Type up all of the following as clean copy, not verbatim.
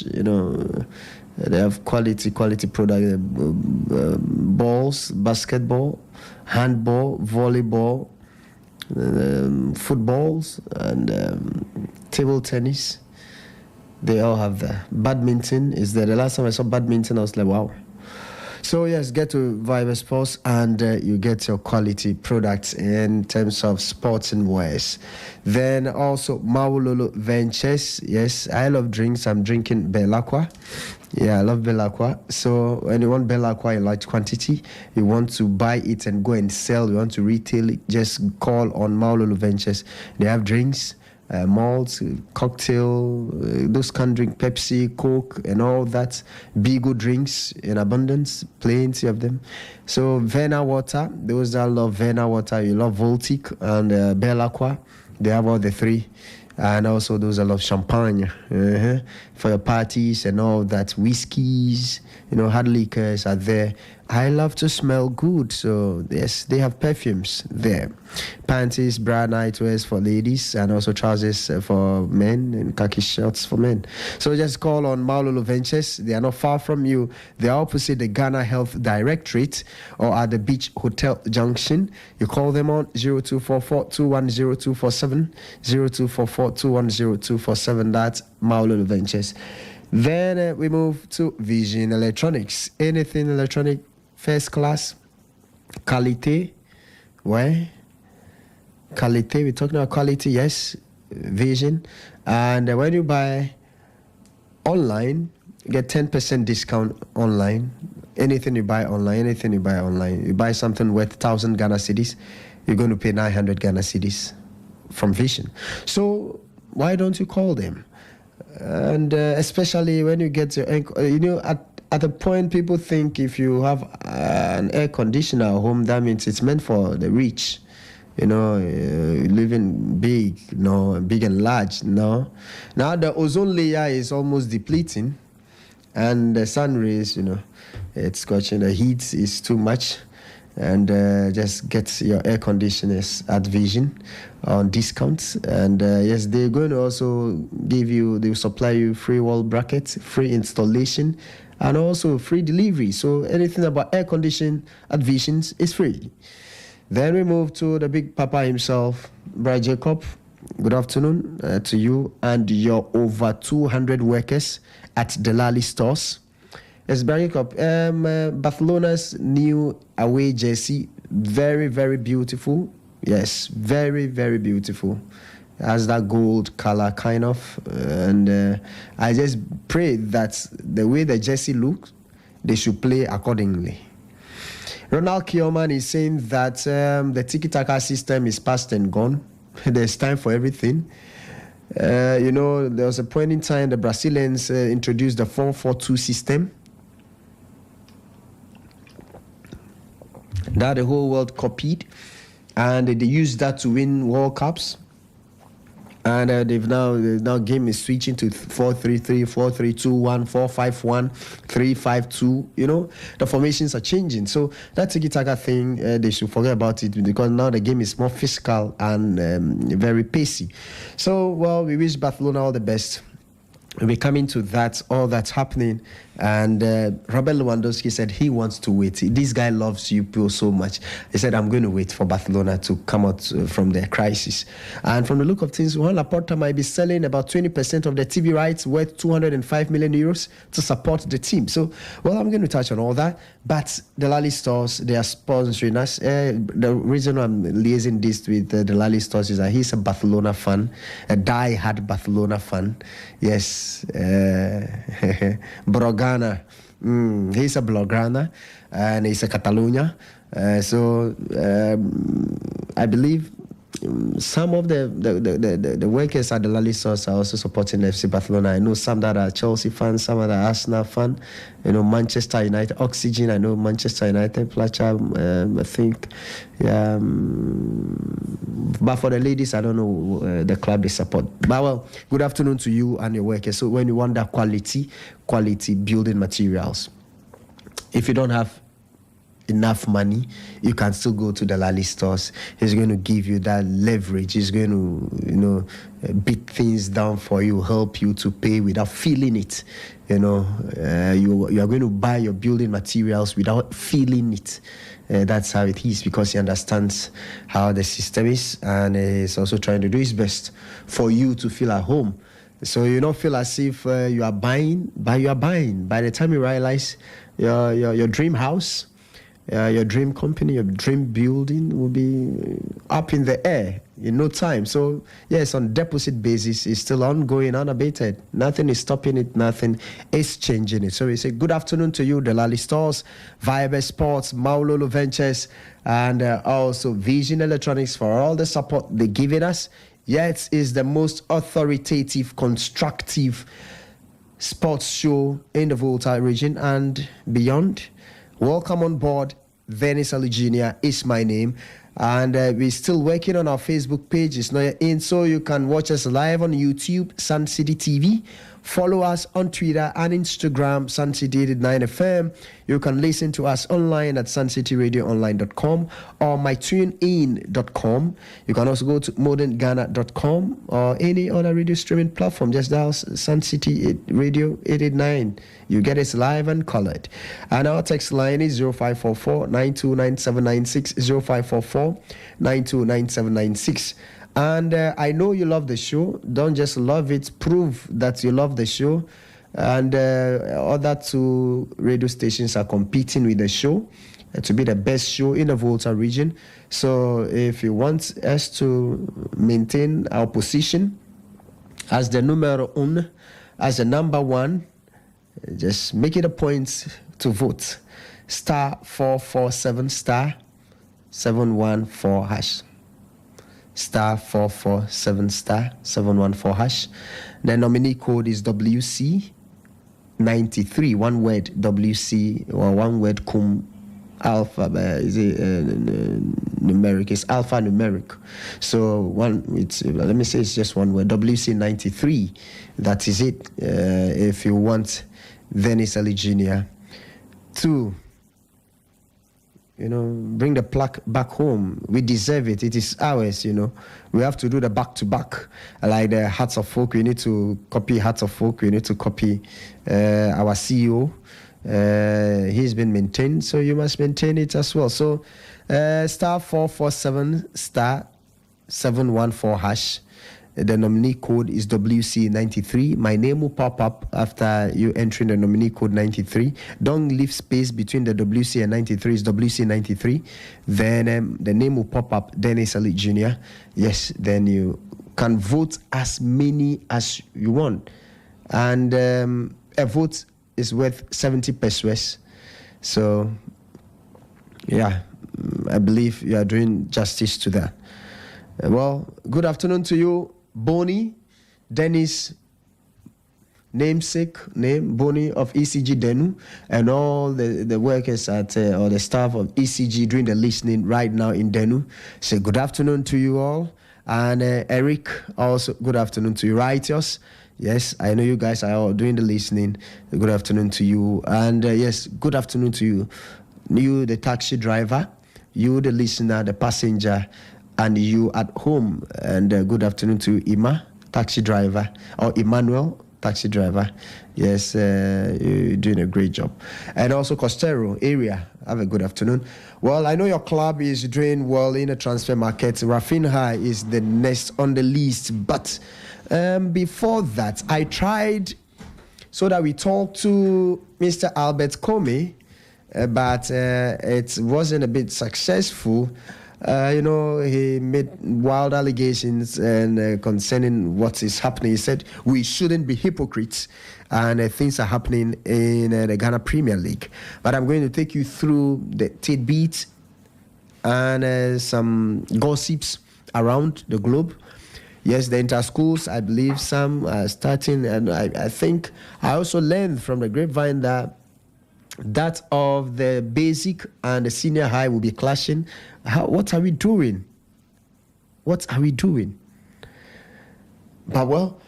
sports, they have quality product, balls, basketball, handball, volleyball, footballs, and table tennis. They all have that. Badminton is there. The last time I saw badminton, I was like, wow. So yes, get to Viber Sports and you get your quality products in terms of sports and wares. Then also Maulolo Ventures. Yes, I love drinks. I'm drinking Belacqua. Yeah, I love Belacqua. So when you want Belacqua in large quantity, you want to buy it and go and sell, you want to retail it, just call on Maulolo Ventures. They have drinks, malts, cocktail, those can drink Pepsi, Coke, and all that. Bigo drinks in abundance, plenty of them. So Vena water, those that love Vena water, you love Voltic and Belacqua. They have all the three. And also those that love champagne for your parties and all that. Whiskeys, hard liquors are there. I love to smell good, so yes, they have perfumes there. Panties, bra, nightwears for ladies, and also trousers for men and khaki shirts for men. So just call on Maulolo Ventures. They are not far from you. They are opposite the Ghana Health Directorate or at the Beach Hotel Junction. You call them on 0244-210247, 0244-210247. That's Maulolo Ventures. Then we move to Vision Electronics. Anything electronic, first class, quality. Where? Quality, we're talking about quality, yes, Vision. And when you buy online, you get 10% discount online. Anything you buy online. You buy something worth 1,000 Ghana cedis, you're going to pay 900 Ghana cedis from Vision. So why don't you call them? And especially when you get your at the point people think if you have an air conditioner at home, that means it's meant for the rich, living big, big and large. No, now the ozone layer is almost depleting, and the sun rays, it's scorching. The heat is too much. And just get your air conditioners at Vision on discounts. And yes, they're going to also they'll supply you free wall brackets, free installation, and also free delivery. So anything about air conditioning at Visions is free. Then we move to the big papa himself, Brad Jacob. Good afternoon to you and your over 200 workers at Delali stores. Yes, Barry Cup. Barcelona's new away jersey, very, very beautiful. Yes, very, very beautiful. It has that gold color kind of. And I just pray that the way the jersey looks, they should play accordingly. Ronald Kioman is saying that the tiki-taka system is past and gone. There's time for everything. There was a point in time the Brazilians introduced the 4-4-2 system. That the whole world copied, and they used that to win World Cups. And they've now game is switching to 4-3-3, 4-3-2-1, 4-5-1, 3-5-2. The formations are changing. So that tiki-taka thing, they should forget about it, because now the game is more physical and very pacey. So, well, we wish Barcelona all the best. We're coming to that, all that's happening. And Robert Lewandowski said he wants to wait. This guy loves you so much. He said, I'm going to wait for Barcelona to come out from their crisis. And from the look of things, Juan Laporta might be selling about 20% of the TV rights worth 205 million euros to support the team. So, well, I'm going to touch on all that. But the Lali stores, they are sponsoring us. The reason I'm liaising this with the Lali stores is that he's a Barcelona fan, a die-hard Barcelona fan. Yes, Blaugrana. He's a Blaugrana and he's a Catalonia. So I believe some of the workers at the Lali stores are also supporting FC Barcelona. I know some that are Chelsea fans, some that are Arsenal fans. Manchester United, Oxygen. I know Manchester United, Placha. I think, yeah. But for the ladies, I don't know the club they support. But well, good afternoon to you and your workers. So when you want that quality building materials, if you don't have enough money, you can still go to the Lally stores. He's going to give you that leverage. He's going to, beat things down for you, help you to pay without feeling it. You are going to buy your building materials without feeling it. That's how it is, because he understands how the system is, and he's also trying to do his best for you to feel at home. So you don't feel as if you are buying, but you are buying. By the time you realize your dream house, your dream company, your dream building will be up in the air in no time. So yes, on deposit basis, it's still ongoing, unabated. Nothing is stopping it. Nothing is changing it. So we say good afternoon to you, the Lally Stores, Vibe Sports, Maulolo Ventures, and also Vision Electronics for all the support they're giving us. Yet is the most authoritative, constructive sports show in the Volta region and beyond. Welcome on board. Venice Aligenia is my name. And we're still working on our Facebook page. It's not yet in, so you can watch us live on YouTube, Sandcity TV. Follow us on Twitter and Instagram, Sandcity89FM. You can listen to us online at sandcityradioonline.com or mytunein.com. You can also go to modernghana.com or any other radio streaming platform. Just dial Sandcity Radio 889. You get it live and colored. And our text line is 0544-929796, 0544-929796. And I know you love the show. Don't just love it. Prove that you love the show. And other two radio stations are competing with the show to be the best show in the Volta region. So if you want us to maintain our position as the numero uno, as the number one, just make it a point to vote. Star 447 star 714 hash. Star 447 star 714 hash. The nominee code is WC93. One word WC, or one word cum alpha. Is it numeric? It's alphanumeric. So let me say it's just one word. WC93. That is it. If you want Venice Aligenia to bring the plaque back home. We deserve it. It is ours, We have to do the back-to-back. Like the Hearts of Folk, we need to copy Hearts of Folk. We need to copy our CEO. He's been maintained, so you must maintain it as well. So star 447 star 714 hash. The nominee code is WC93. My name will pop up after you entering the nominee code 93. Don't leave space between the WC and 93. It's WC93. Then the name will pop up. Dennis Ali Jr. Yes, then you can vote as many as you want. And a vote is worth 70 pesos. So, yeah, I believe you are doing justice to that. Well, good afternoon to you, Bonnie, Dennis, namesake name, Bonnie of ECG Denu, and all the workers at or the staff of ECG doing the listening right now in Denu. Say good afternoon to you all. And Eric, also good afternoon to you. Righteous, yes, I know you guys are all doing the listening. Good afternoon to you. And yes, good afternoon to you. You, the taxi driver, you, the listener, the passenger, and you at home. And good afternoon to Ima, taxi driver, or Emmanuel, taxi driver. Yes, you're doing a great job. And also Costero area, have a good afternoon. Well, I know your club is doing well in the transfer market. Rafinha is the next on the list. But before that, I tried so that we talked to Mr. Albert Comey, but it wasn't a bit successful. He made wild allegations and concerning what is happening. He said we shouldn't be hypocrites, and things are happening in the Ghana Premier League. But I'm going to take you through the tidbits and some gossips around the globe. Yes, the inter-schools, I believe some are starting, and I think I also learned from the grapevine that of the basic and the senior high will be clashing. What are we doing? What are we doing? But well,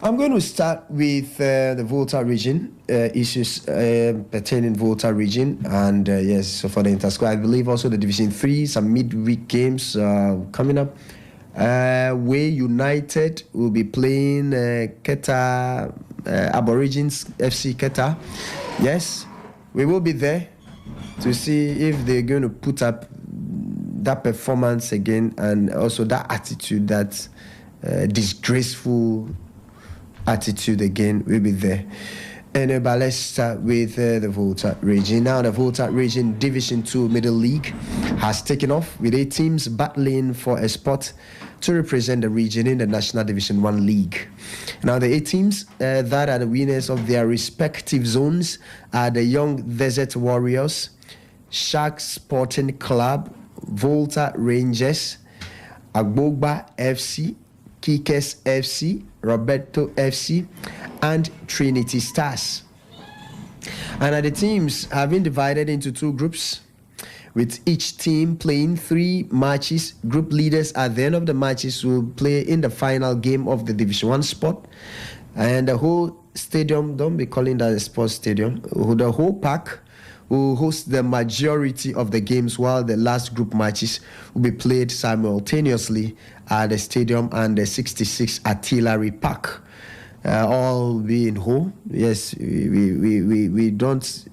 I'm going to start with the Volta region, issues pertaining Volta region. And yes, so for the Intersquad, I believe also the Division 3, some midweek games coming up. Way United will be playing Keta, Aborigines FC Keta. Yes, we will be there to see if they're going to put up that performance again, and also that attitude, that disgraceful attitude again will be there. And but let's start with the Volta region. Now the Volta region Division 2 Middle League has taken off with 8 teams battling for a spot to represent the region in the National Division 1 League. Now the 8 teams that are the winners of their respective zones are the Young Desert Warriors, Sharks Sporting Club, Volta Rangers, Agbogba FC, Kikes FC, Roberto FC, and Trinity Stars. And the teams have been divided into 2 groups, with each team playing 3 matches. Group leaders at the end of the matches will play in the final game of the Division 1 spot. And the whole stadium, don't be calling that a sports stadium, the whole park will host the majority of the games, while the last group matches will be played simultaneously at the stadium and the 66 Artillery Park. All be in Ho. Yes, we don't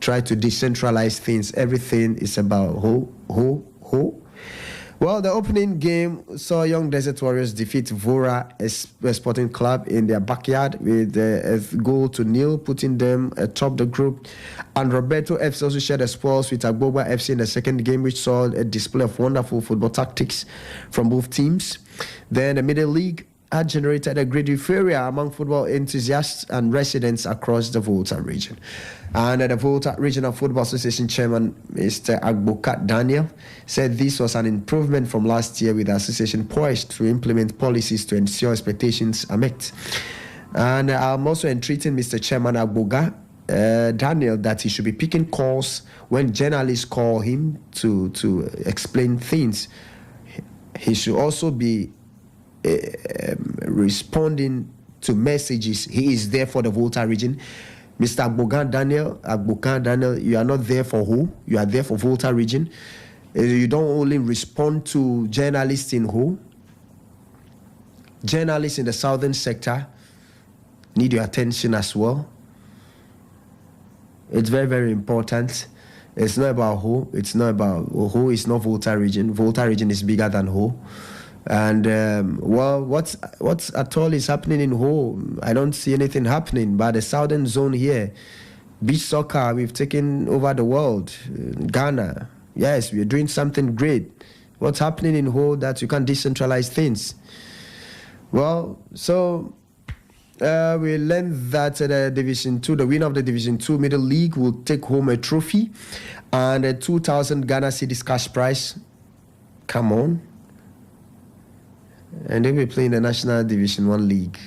try to decentralize things. Everything is about Ho. Well, the opening game saw Young Desert Warriors defeat Vora Sporting Club in their backyard with a goal to nil, putting them atop the group. And Roberto FC also shared the spoils with Agboba FC in the second game, which saw a display of wonderful football tactics from both teams. Then the Middle League had generated a great euphoria among football enthusiasts and residents across the Volta region. And the Volta Regional Football Association chairman, Mr. Agbokat Daniel, said this was an improvement from last year, with the association poised to implement policies to ensure expectations are met. And I'm also entreating Mr. Chairman Agboga Daniel that he should be picking calls when journalists call him to explain things. He should also be responding to messages. He is there for the Volta region. Mr. Agbokan Daniel, you are not there for who? You are there for Volta region. You don't only respond to journalists in who? Journalists in the southern sector need your attention as well. It's very, very important. It's not about who. It's not about who. It's not Volta region. Volta region is bigger than who. And what's at all is happening in Ho? I don't see anything happening. But the southern zone here, beach soccer, we've taken over the world. Ghana, yes, we're doing something great. What's happening in Ho that you can't decentralize things? Well, so we learned that the Division 2, the winner of the Division 2 Middle League will take home a trophy and a 2,000 Ghana cedis cash prize. Come on. And they'll be playing the National Division 1 League.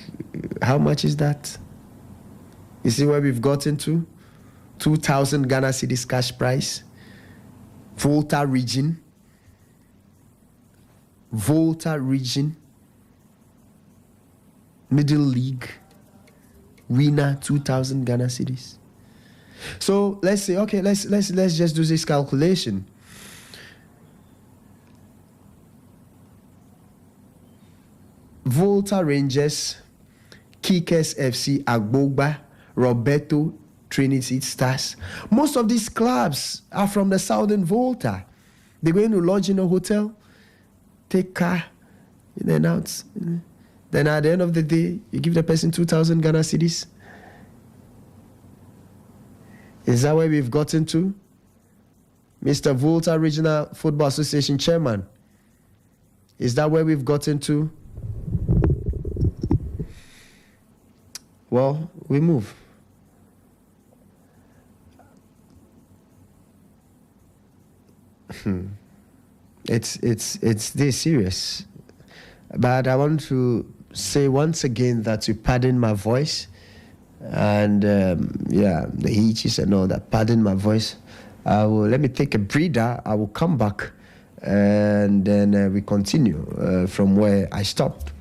How much is that? You see where we've gotten to? 2,000 Ghana cedis cash prize. Volta region. Middle League. Winner 2,000 Ghana cedis. So let's say, okay, let's just do this calculation. Volta Rangers, Kikes FC, Agbogba, Roberto, Trinity Stars. Most of these clubs are from the southern Volta. They're going to lodge in a hotel, take car, in and out. Then at the end of the day, you give the person 2,000 Ghana cedis. Is that where we've gotten to? Mr. Volta Regional Football Association Chairman. Is that where we've gotten to? Well, we move. It's this serious. But I want to say once again that you pardon my voice. And the hitches and all that. Pardon my voice. Let me take a breather. I will come back and then we continue from where I stopped.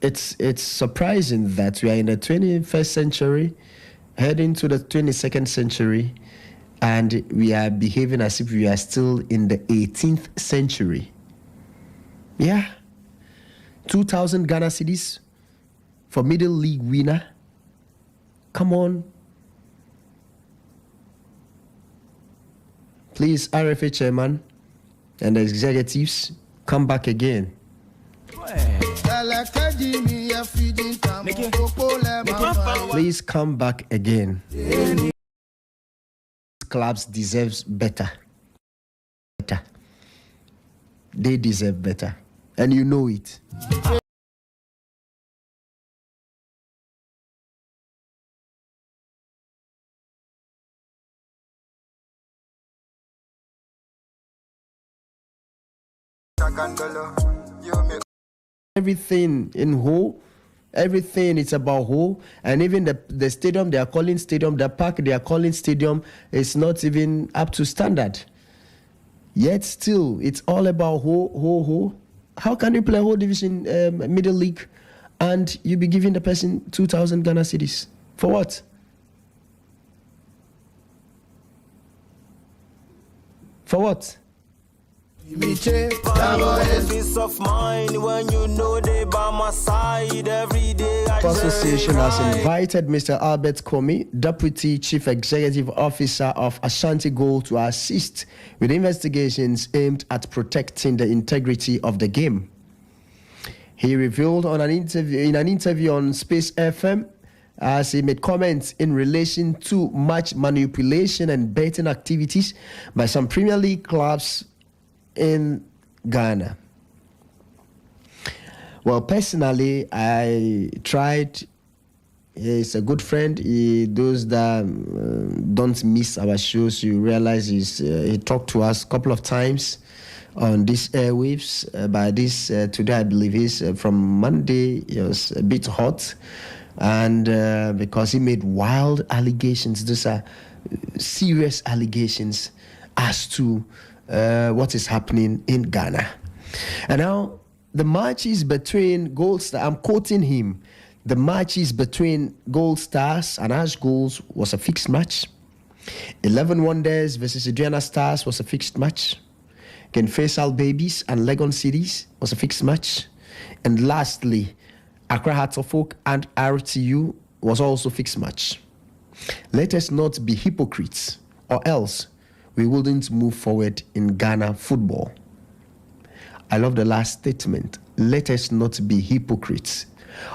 it's surprising that we are in the 21st century, heading to the 22nd century, and we are behaving as if we are still in the 18th century. Yeah. 2,000 Ghana cedis for middle league winner. Come on. Please, RFA chairman and the executives, come back again. Please come back again. Clubs deserves better. They deserve better. And you know it. Everything in whole, everything it's about whole, and even the stadium they are calling stadium, the park they are calling stadium is not even up to standard. Yet still, it's all about whole. How can you play whole division middle league, and you be giving the person 2,000 Ghana cedis for what? For what? Association has invited Mr. Albert Komi, Deputy Chief Executive Officer of Ashanti Gold, to assist with investigations aimed at protecting the integrity of the game. He revealed in an interview on Space FM as he made comments in relation to match manipulation and betting activities by some Premier League clubs in Ghana. Well, personally, I tried. He's a good friend. Those that don't miss our shows, you realize he talked to us a couple of times on these airwaves. By this today, I believe he's from Monday. It was a bit hot, and because he made wild allegations. Those are serious allegations as to what is happening in Ghana. And now the matches between Gold Stars, I'm quoting him, the matches between Gold Stars and Ash Goals was a fixed match. 11 Wonders versus Adriana Stars was a fixed match. Again, Faisal Babies and Legon Cities was a fixed match. And lastly, Accra Hearts of Oak and RTU was also a fixed match. Let us not be hypocrites, or else we wouldn't move forward in Ghana football. I love the last statement. Let us not be hypocrites,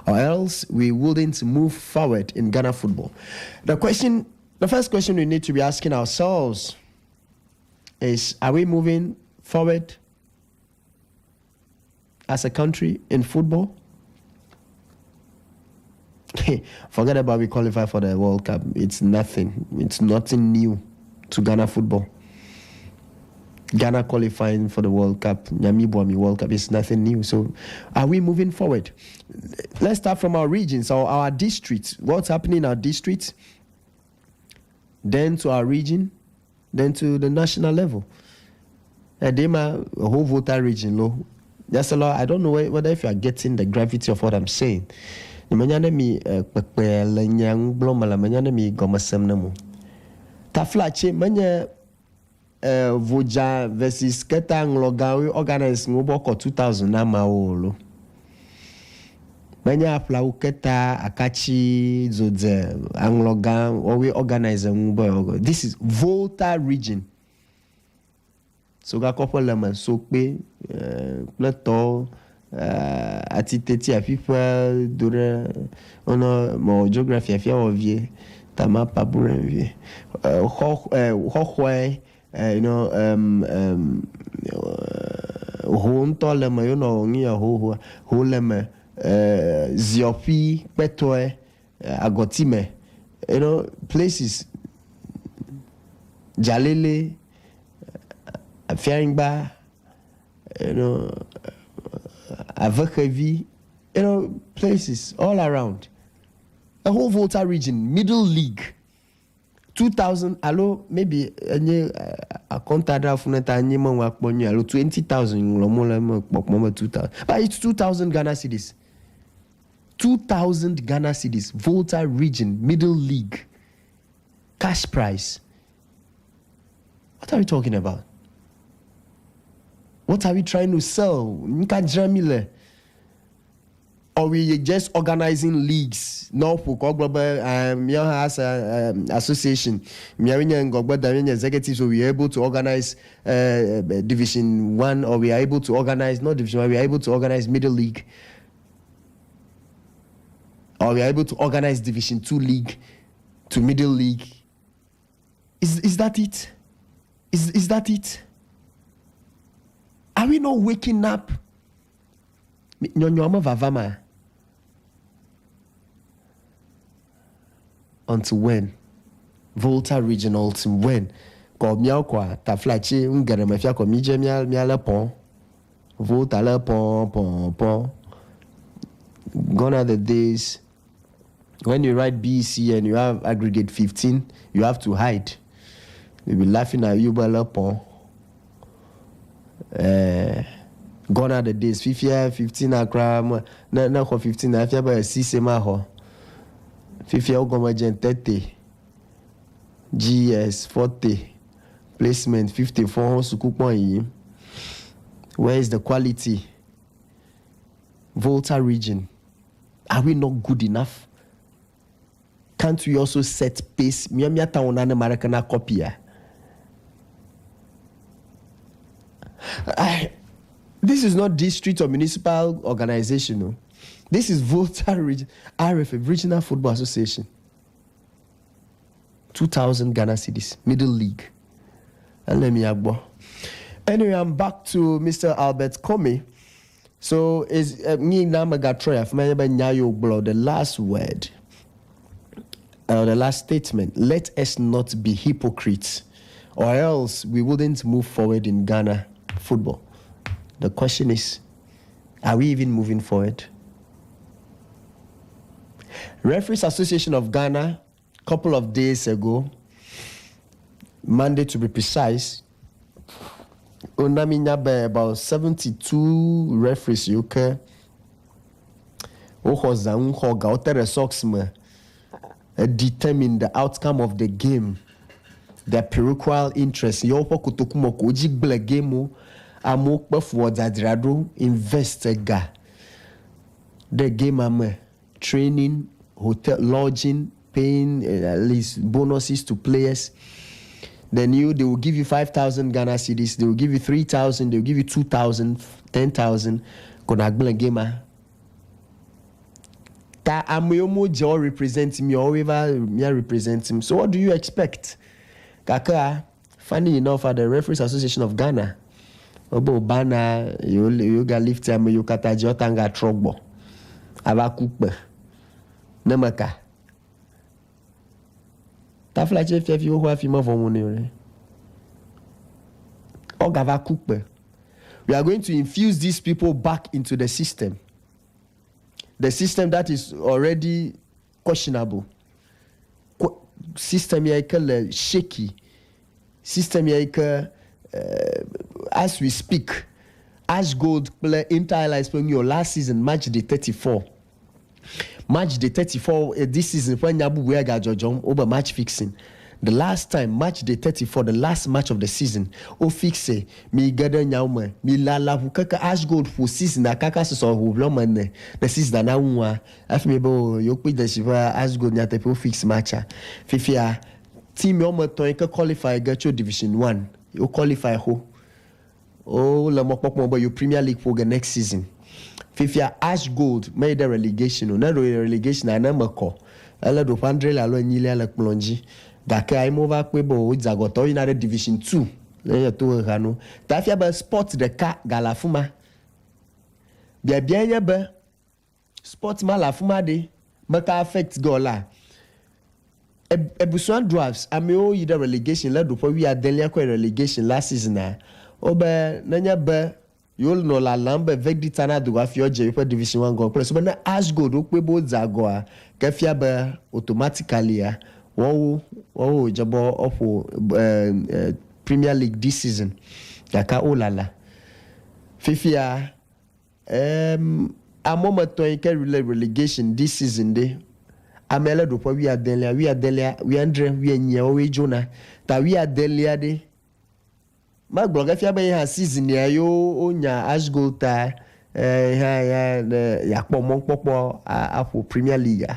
or else we wouldn't move forward in Ghana football. The first question we need to be asking ourselves is, are we moving forward as a country in football? Forget about we qualify for the World Cup. It's nothing. It's nothing new to Ghana football. Ghana qualifying for the World Cup, Nyamibuami World Cup, is nothing new. So are we moving forward? Let's start from our regions or our districts. What's happening in our districts, then to our region, then to the national level. Edema, a whole voter region, low. That's a lot. I don't know whether if you are getting the gravity of what I'm saying. Taflache manya Voja versus Keta Nglogawi organized Ngoboko 2000 na maolo. Manya Aplau Keta Akachi Zodze Anglogan or we organize Ngbo. This is Volta region. So ga couple lema sokpe plateau atiteti a people dure ono mo geography afia ovie tama paburenvie you know honto lema you know ngia ho lema ziopi petoe agotime, you know, places Jalele, Fiaringba, you know, Avakevi, you know, places all around. A whole Volta region, middle league. 2,000, allo, maybe a contada funeta anyima wakponyo, allo 20,000 lomola 2,000. But it's 2,000 Ghana cedis. 2,000 Ghana cedis, Volta Region, Middle League, cash prize. What are we talking about? What are we trying to sell? Or we just organizing leagues? No, for global has association. Executives, so we are able to organize Division 1, or we are able to organize not Division 1. We are able to organize Middle League, or we are able to organize Division 2 league to Middle League. Is that it? Is that it? Are we not waking up? Until when? Volta Regional team when? Ko miao kwa taflachi ngere mafia ko mije miala pon. Volta la pon. Gone are the days when you write BC and you have aggregate 15, you have to hide. They be laughing at you by la pon. Gone are the days. 15 Accra, na 15 afia ba 6 ma ho. Fifia Ogomagen 30, GS 40, placement 54. Where is the quality? Volta Region. Are we not good enough? Can't we also set pace? Miamia town and American copy. This is not district or municipal organization. No. This is Volta Region, RFA, Regional Football Association. 2,000 Ghana cedis, Middle League. And let me agbo. Anyway, I'm back to Mr. Albert Comey. So, is me Namagatroya from the last word, the last statement. Let us not be hypocrites, or else we wouldn't move forward in Ghana football. The question is, are we even moving forward? Referees Association of Ghana, a couple of days ago, Monday to be precise, about 72 referees UK. Determine the outcome of the game, their parochial interest. Yopo kutokumoko ojigble game amokpe fuodadrado investiga. The game training, hotel, lodging, paying at least bonuses to players. Then they will give you 5,000 Ghana cedis. They will give you 3,000. They will give you 2,000, 10,000. Konagbele gamer. That amoyomo jo represent me or whoever me represent him. So what do you expect? Kaka, funny enough, at the Referees Association of Ghana, obo bana you ga lift am you kata jotanga trogbo. Aba kupe. Nemaka. Tafla chef you ho afimo vomone. Ogava kupe. We are going to infuse these people back into the system. The system that is already questionable. System yaika shaky. System yaika as we speak. Ash Gold play Inter-Allies playing your last season, match day 34. Match day 34 this season when Yabu Wega Jojom over match fixing. The last time, match day 34, the last match of the season, o fixe mi gada nyaume mi lala kaka Ash Gold for season na kaka so ho blomane the season na unwa afime bo yokpi da shiva Ash Gold nyate po fix matcha fifia team yomo ton ka qualify gacho division 1 you qualify ho oh la mokpokmo bo you Premier League for the next season fifia Ash Gold made the relegation na relegation na mako ala do pandre la lo nyile ala plonji Daka I move up with Zagoto in Division 2. Tafia ba sport the car galafuma. Bia bien ba sport malafuma de maka affect gola. Ebusuan Dwarfs ameo yida relegation la do we are delia ko relegation last season na. Oba nanya ba yol no la lambe vegditana do afio je Division 1 go plus but na Ash Gold okpebo Zagoa kafia ba automatically Oh, jabo of Premier League this season. Daka olala. Fifia a moment to relegation this season day. Amela do we are delia, we andre, we are nyawe Jonah, that we are delia de. My blog, if you have season ya yo onya as goal ta ya popo Premier League.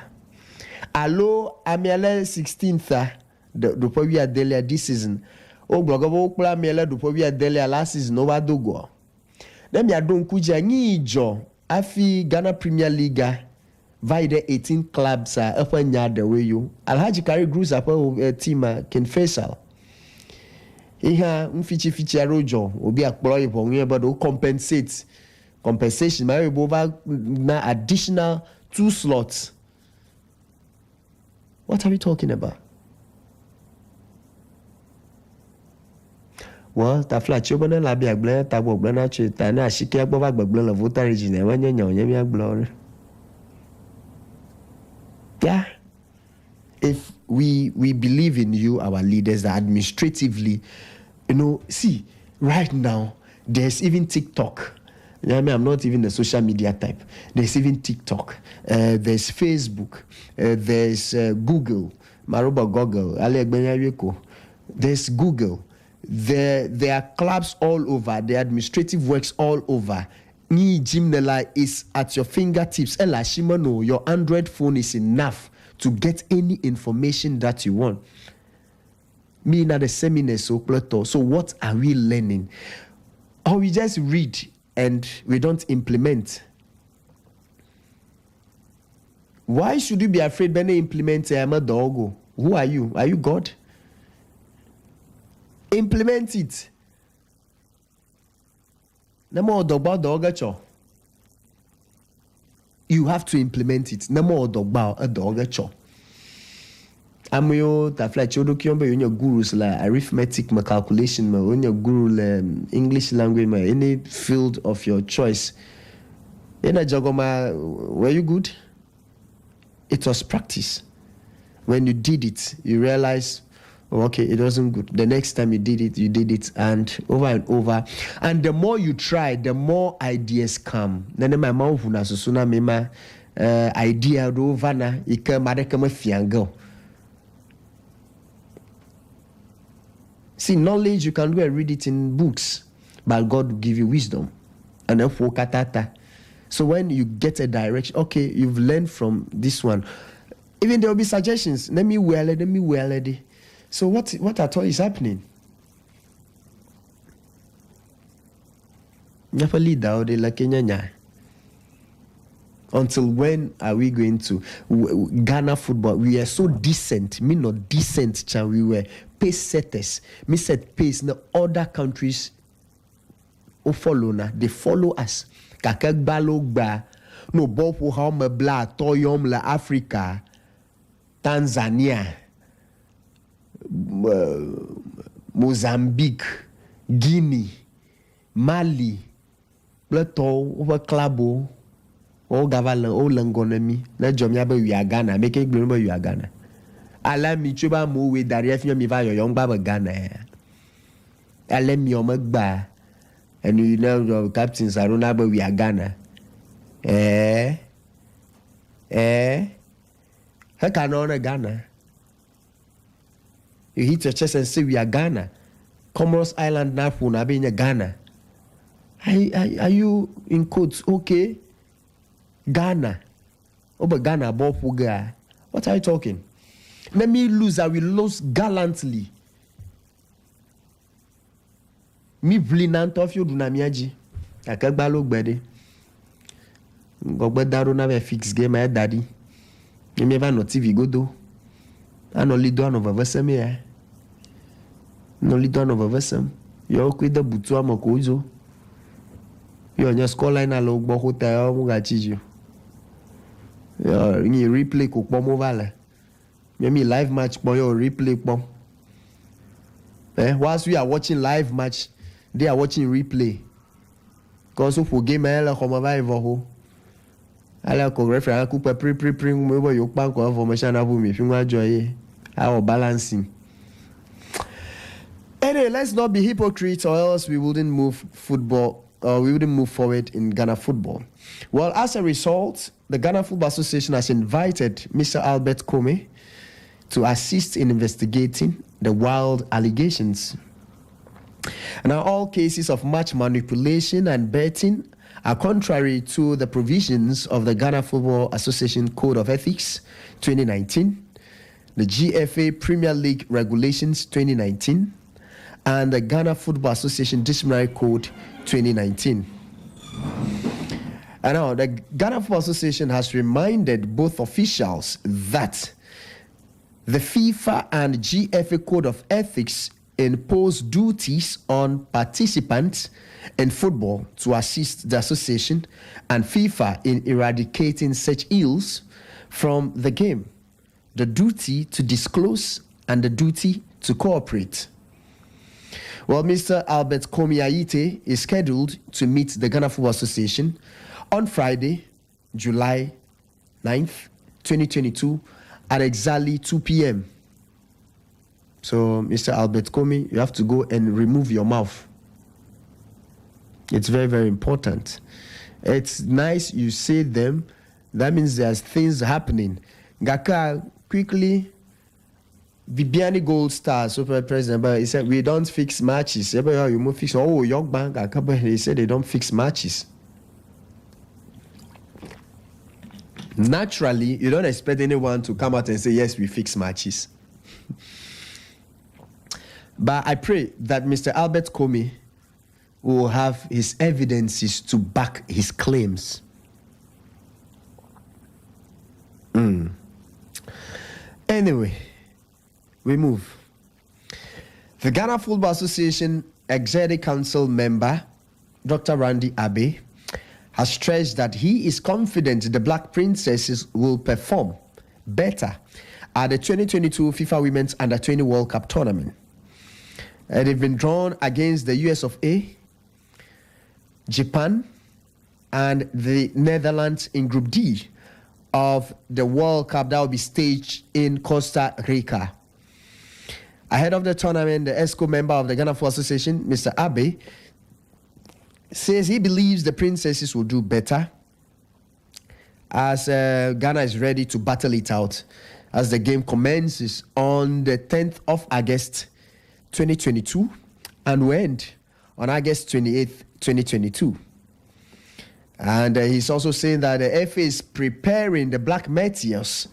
Allo Amela 16th do we are delia this season. O blog of Amela do we are delia last season over dogo. Them ya don kuja ni jo afi Ghana Premier League vai the 18 clubs up and yard the way you Alhaji carry groups up a team Ken Faisal iha mfichi rojo obi akporo ibon but o compensation my over na additional 2 slots. What are we talking about? Well, ta flat chobana la bi agble ta bo gbe na che ta na shike agbo ba gbegble la voter region e wanya nya onye mi agble. Yeah. If we believe in you, our leaders, that administratively, see, right now, there's even TikTok. You know what I mean? I'm not even a social media type. There's even TikTok. There's Facebook. There's Google. Maroba Google. There's Google. There are clubs all over. The administrative works all over. Ni Jimnela is at your fingertips. Ella Shimano, your Android phone is enough to get any information that you want. Me na the seminar so plateau. So what are we learning? Or we just read and we don't implement? Why should you be afraid when they implement I'm a dog? Who are you? Are you God? Implement it. You have to implement it. Amuyo tafla chodo kiombe your gurus la arithmetic ma calculation ma your guru English language ma any field of your choice. Ena jagoma, were you good? It was practice. When you did it, you realize, oh, okay, it wasn't good. The next time you did it, and over. And the more you try, the more ideas come. Nene my mouth na susuna mema idea do vana ika madekama fiango. See, knowledge you can go and read it in books, but God will give you wisdom. And then so when you get a direction, okay, you've learned from this one. Even there will be suggestions. Let me well it. So what at all is happening? Until when are we going to Ghana football? We are so decent. Me not decent, chan. We were pace setters. Me set pace. No other countries follow na. They follow us. Kakak balog ba. No bopo how me bla toyom la Africa, Tanzania, Mozambique, Guinea, Mali, Plato over Klabo. O gavalan o langonami na jomya ba wi Ghana make gbenu ba wi Ghana ala mi chuba mo we dari afia mi va yoyon ba Ghana ala mi o magba and you know the captain Saruna ba wi Ghana ha kana Ghana you hit your chest and say we are Ghana. Comoros Island na fu na be in Ghana. Are you in quotes okay? Ghana. But Ghana, Bopuga. What are you talking? Let me lose. I will lose gallantly. Me blinant of you, Dunamiaji. I can't balog bedi. Gogbedaro na be fix game, my daddy. You never know TV go do. I only do one of a vessel, eh? Only do one of a vessel. You're quit the butua mokozo. You're on your scoreline, I look bohotel, Mugachiju. You replay ko pomo vale. Me live match boy or replay pom. Whilst we are watching live match, they are watching replay. Cause for game ela koma vai voho. Ala ko referee ku pre mo boy yok pan ko information abu mi fi nwa joy. Our balancing. Anyway, let's not be hypocrites or else we wouldn't move football or we wouldn't move forward in Ghana football. Well, as a result, the Ghana Football Association has invited Mr. Albert Comey to assist in investigating the wild allegations. Now, all cases of match manipulation and betting are contrary to the provisions of the Ghana Football Association Code of Ethics 2019, the GFA Premier League Regulations 2019, and the Ghana Football Association Disciplinary Code 2019. And now, the Ghana Football Association has reminded both officials that the FIFA and GFA Code of Ethics impose duties on participants in football to assist the association and FIFA in eradicating such ills from the game. The duty to disclose and the duty to cooperate. Well, Mr. Albert Komi Ayite is scheduled to meet the Ghana Football Association on Friday, July 9th, 2022 at exactly 2 p.m. So, Mr. Albert Komi, you have to go and remove your mouth. It's very, very important. It's nice you say them. That means there's things happening. Gaka, quickly, Bibiani Gold Star, Super President, but he said, we don't fix matches. You fix. Oh, Young Bank, he said they don't fix matches. Naturally, you don't expect anyone to come out and say, yes, we fix matches. But I pray that Mr. Albert Komi will have his evidences to back his claims. Anyway, we move. The Ghana Football Association Executive Council member, Dr. Randy Abe, has stressed that he is confident the Black Princesses will perform better at the 2022 FIFA Women's Under-20 World Cup tournament. They've been drawn against the US of A, Japan, and the Netherlands in Group D of the World Cup that will be staged in Costa Rica. Ahead of the tournament, the ESCO member of the Ghana Football Association, Mr. Abe, says he believes the Princesses will do better as Ghana is ready to battle it out as the game commences on the 10th of August 2022 and will end on August 28th, 2022. And he's also saying that the FA is preparing the Black Meteors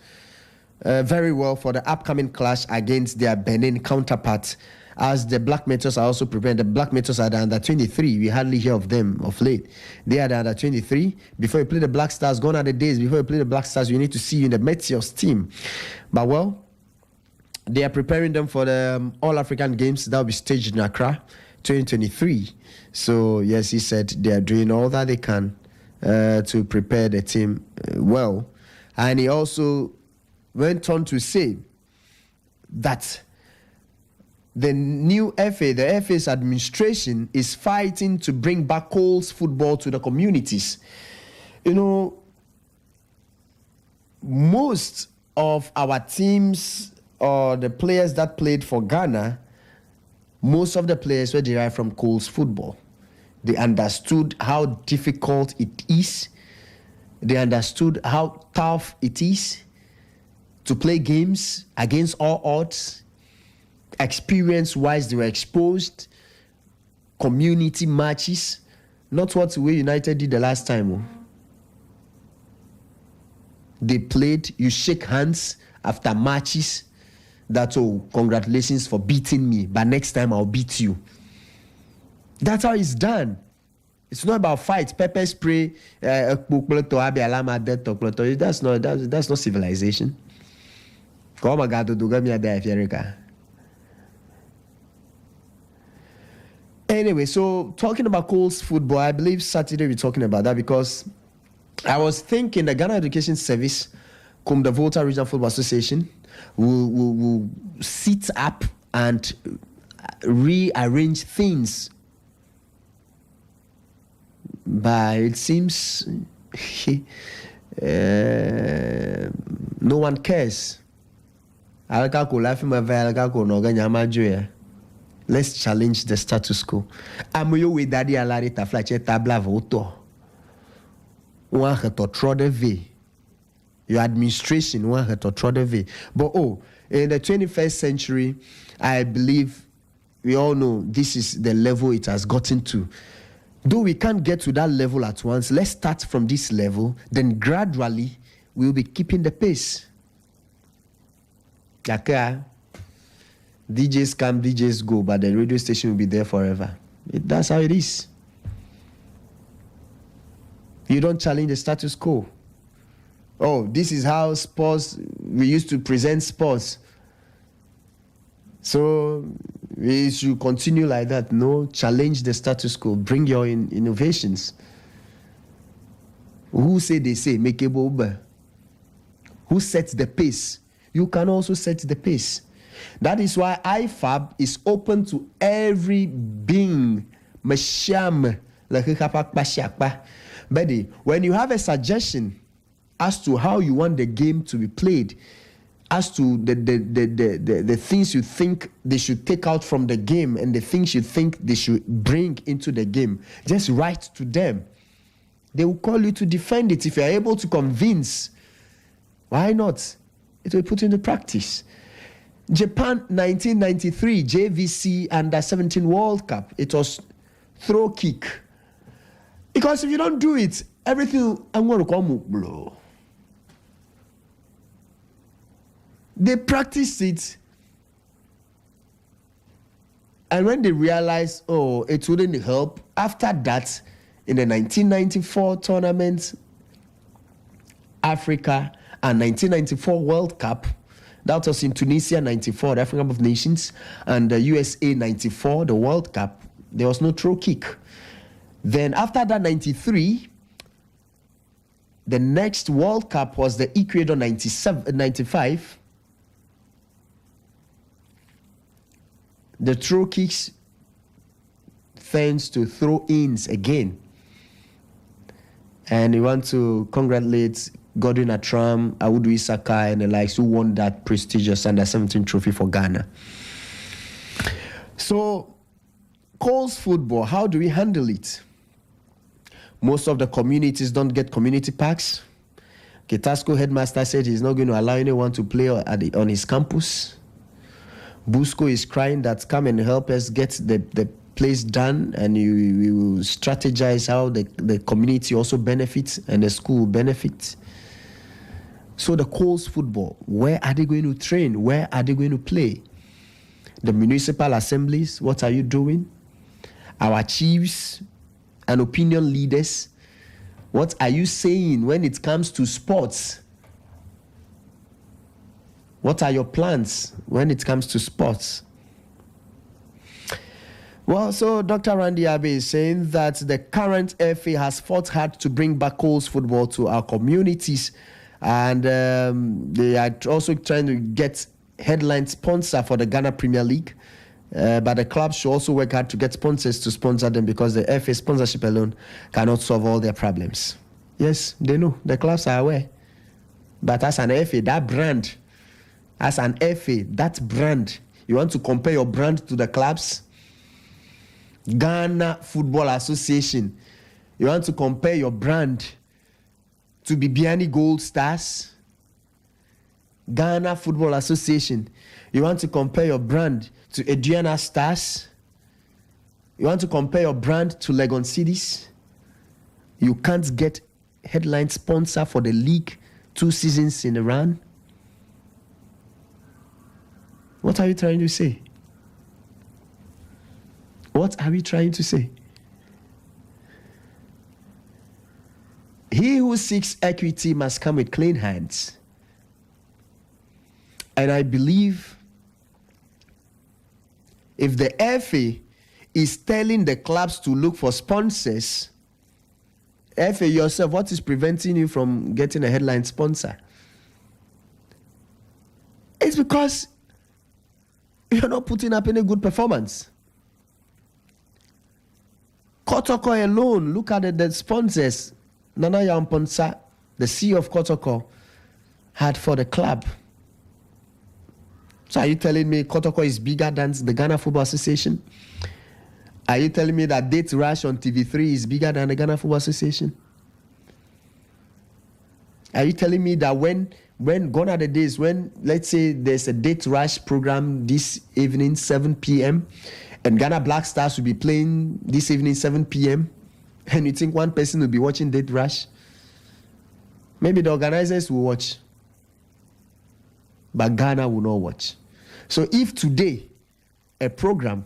very well for the upcoming clash against their Benin counterparts, as the Black Meteors are also preparing. The Black Meteors are the under-23. We hardly hear of them of late. They are the under-23. Before you play the Black Stars, gone are the days. Before you play the Black Stars, you need to see you in the Meteors team. But well, they are preparing them for the All-African Games that will be staged in Accra, 2023. So, yes, he said they are doing all that they can to prepare the team well. And he also went on to say that the new FA, the FA's administration, is fighting to bring back Coles football to the communities. You know, most of our teams or the players that played for Ghana, most of the players were derived from Coles football. They understood how difficult it is. They understood how tough it is to play games against all odds. Experience-wise, they were exposed. Community matches. Not what we United did the last time. They played, you shake hands after matches. That's all, congratulations for beating me, but next time I'll beat you. That's how it's done. It's not about fights, pepper spray, that's not civilization. Anyway, so talking about Coles football, I believe Saturday we're talking about that because I was thinking the Ghana Education Service, cum the Volta Regional Football Association, will sit up and rearrange things. But it seems no one cares. Let's challenge the status quo. Amoyo we daddy alari ta flache tabla voto. One to trode v. Your administration one to trode v. But in the 21st century, I believe we all know this is the level it has gotten to. Though we can't get to that level at once, let's start from this level, then gradually we'll be keeping the pace. Yaka, DJs come, DJs go, but the radio station will be there forever. That's how it is. You don't challenge the status quo. Oh, this is how sports, we used to present sports. So we should continue like that. No, challenge the status quo. Bring your innovations. Who say they say, make a boba? Who sets the pace? You can also set the pace. That is why IFAB is open to every being. Masham. But when you have a suggestion as to how you want the game to be played, as to the things you think they should take out from the game and the things you think they should bring into the game, just write to them. They will call you to defend it. If you are able to convince, why not? It will put into practice. Japan 1993 JVC Under-17 World Cup. It was throw kick. Because if you don't do it, everything I'm going to come blow. They practiced it, and when they realized, it wouldn't help, after that, in the 1994 tournament, Africa, and 1994 World Cup, that was in Tunisia 94, the African Cup of Nations, and the USA 94, the World Cup, there was no throw kick. Then after that 93, the next World Cup was the Ecuador 95. The throw kicks tends to throw-ins again. And we want to congratulate Godwin Atram, Awudu Isaka, and the likes who won that prestigious Under-17 trophy for Ghana. So, Coles football, how do we handle it? Most of the communities don't get community parks. Ketasco headmaster said he's not going to allow anyone to play on his campus. Busco is crying that come and help us get the place done, and we will strategize how the community also benefits and the school benefits. So the Coles football, where are they going to train? Where are they going to play? The municipal assemblies, what are you doing? Our chiefs and opinion leaders, what are you saying when it comes to sports? What are your plans when it comes to sports? Well, so Dr. Randy Abe is saying that the current FA has fought hard to bring back Coles football to our communities, and they are also trying to get headline sponsor for the Ghana Premier League. But the clubs should also work hard to get sponsors to sponsor them, because the FA sponsorship alone cannot solve all their problems. Yes, they know. The clubs are aware. But as an FA, that brand, as an FA, that brand, you want to compare your brand to the clubs? Ghana Football Association, you want to compare your brand to Bibiani Gold Stars? Ghana Football Association, you want to compare your brand to Adriana Stars? You want to compare your brand to Legon Cities? You can't get headline sponsor for the league 2 seasons in a run? What are you trying to say? What are we trying to say? He who seeks equity must come with clean hands. And I believe if the FA is telling the clubs to look for sponsors, FA yourself, what is preventing you from getting a headline sponsor? It's because you're not putting up any good performance. Kotoko alone, look at the sponsors Nana Yamponsa, the CEO of Kotoko, had for the club. So are you telling me Kotoko is bigger than the Ghana Football Association? Are you telling me that Date Rush on TV3 is bigger than the Ghana Football Association? Are you telling me that when gone are the days when, let's say, there's a Date Rush program this evening, 7 p.m., and Ghana Black Stars will be playing this evening, 7 p.m., and you think one person will be watching Date Rush? Maybe the organizers will watch, but Ghana will not watch. So if today a program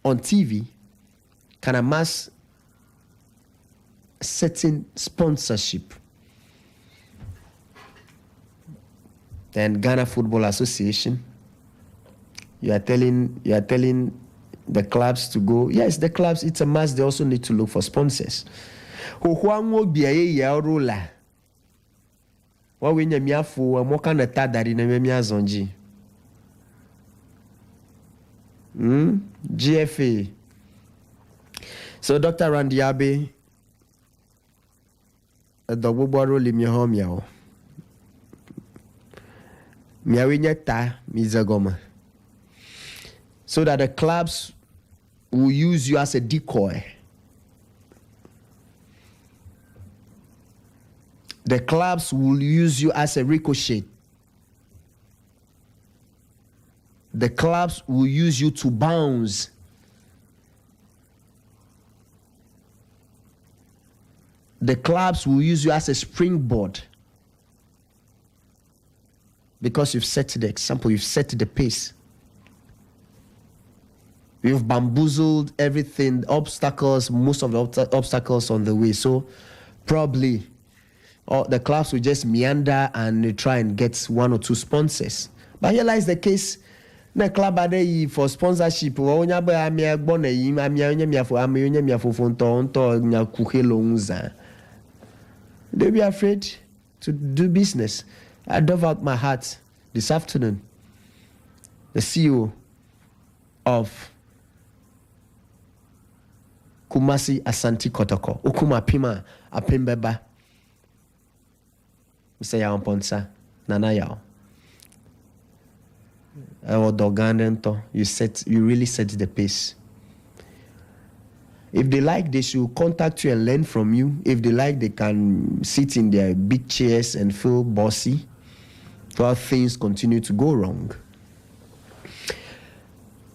on TV can amass certain sponsorship, then Ghana Football Association, you are telling the clubs to go. Yes, the clubs, it's a must. They also need to look for sponsors. GFA. So Dr. Randy Abe, the Wubaro Limio Miao. Miawinyeta Mizagoma. So that the clubs will use you as a decoy. The clubs will use you as a ricochet. The clubs will use you to bounce. The clubs will use you as a springboard. Because you've set the example, you've set the pace. You've bamboozled everything, obstacles, most of the obstacles on the way. So probably the clubs will just meander and try and get one or two sponsors. But here lies the case. The club are there for sponsorship. They'll be afraid to do business. I dove out my heart this afternoon. The CEO of Kumasi Asante Kotoko, Ukuma Pima Apembeba, Mr. Yao Ponsa, Nana Yao. You really set the pace. If they like, they should contact you and learn from you. If they like, they can sit in their big chairs and feel bossy while things continue to go wrong.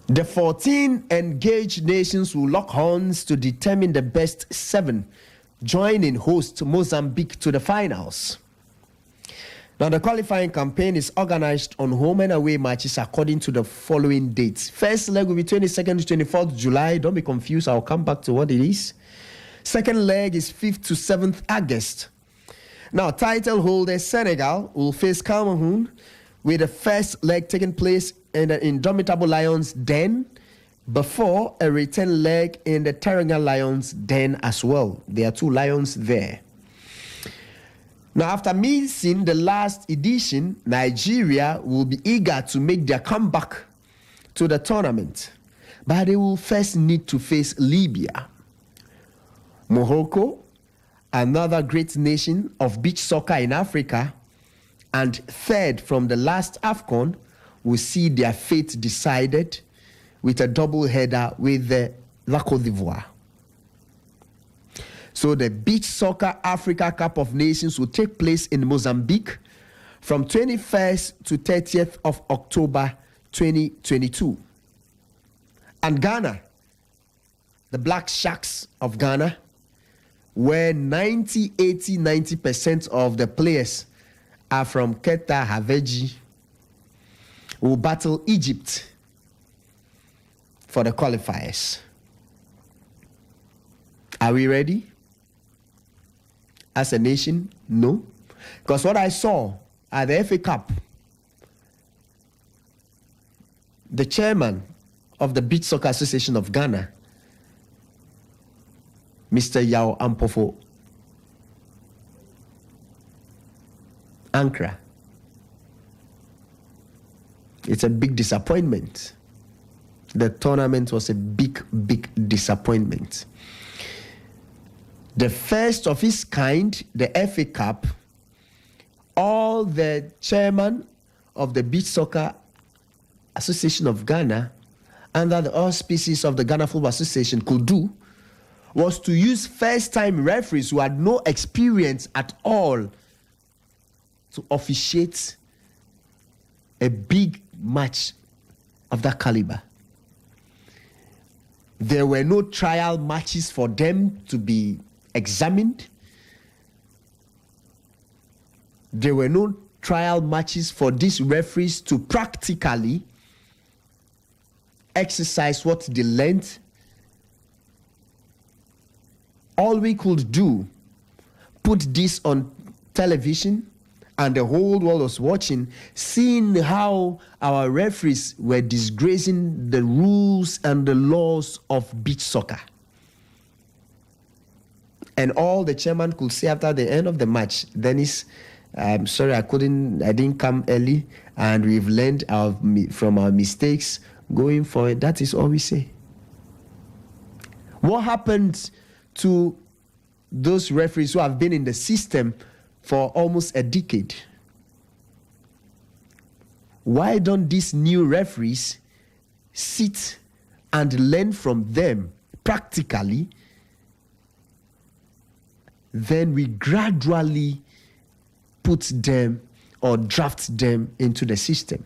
The 14 engaged nations will lock horns to determine the best 7, joining host Mozambique to the finals. Now, the qualifying campaign is organized on home and away matches according to the following dates. First leg will be 22nd to 24th July. Don't be confused. I'll come back to what it is. Second leg is 5th to 7th August. Now, title holder Senegal will face Cameroon, with the first leg taking place in the Indomitable Lions Den before a return leg in the Teranga Lions Den as well. There are 2 Lions there. Now, after missing the last edition, Nigeria will be eager to make their comeback to the tournament, but they will first need to face Libya. Morocco, another great nation of beach soccer in Africa, and third from the last AFCON, will see their fate decided with a double header with the La Côte d'Ivoire. So the Beach Soccer Africa Cup of Nations will take place in Mozambique from 21st to 30th of October 2022. And Ghana, the Black Sharks of Ghana, where 90% of the players are from Keta Haveji, will battle Egypt for the qualifiers. Are we ready? As a nation, no. Because what I saw at the FA Cup, the chairman of the Beach Soccer Association of Ghana, Mr. Yao Ampofo Ankara, it's a big disappointment. The tournament was a big disappointment. The first of its kind, the FA Cup, all the chairman, of the Beach Soccer Association of Ghana, under the auspices of the Ghana Football Association, could do was to use first-time referees who had no experience at all to officiate a big match of that caliber. There were no trial matches for them to be examined. There were no trial matches for these referees to practically exercise what they learned. All we could do, put this on television, and the whole world was watching, seeing how our referees were disgracing the rules and the laws of beach soccer. And all the chairman could say after the end of the match, Dennis, I'm sorry I didn't come early, and we've learned from our mistakes going forward. That is all we say. What happened to those referees who have been in the system for almost a decade? Why don't these new referees sit and learn from them practically? Then we gradually put them or draft them into the system.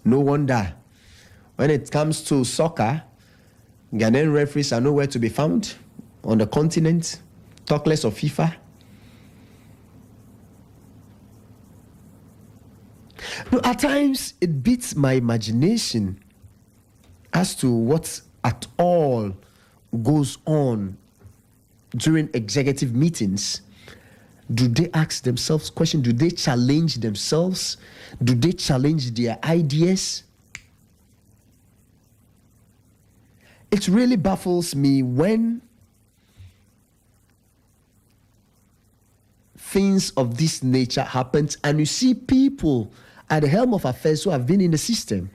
No wonder when it comes to soccer, Ghanaian referees are nowhere to be found on the continent, talk less of FIFA. No, at times, it beats my imagination as to what at all goes on during executive meetings. Do they ask themselves questions? Do they challenge themselves? Do they challenge their ideas? It really baffles me when things of this nature happen and you see people at the helm of affairs who have been in the system.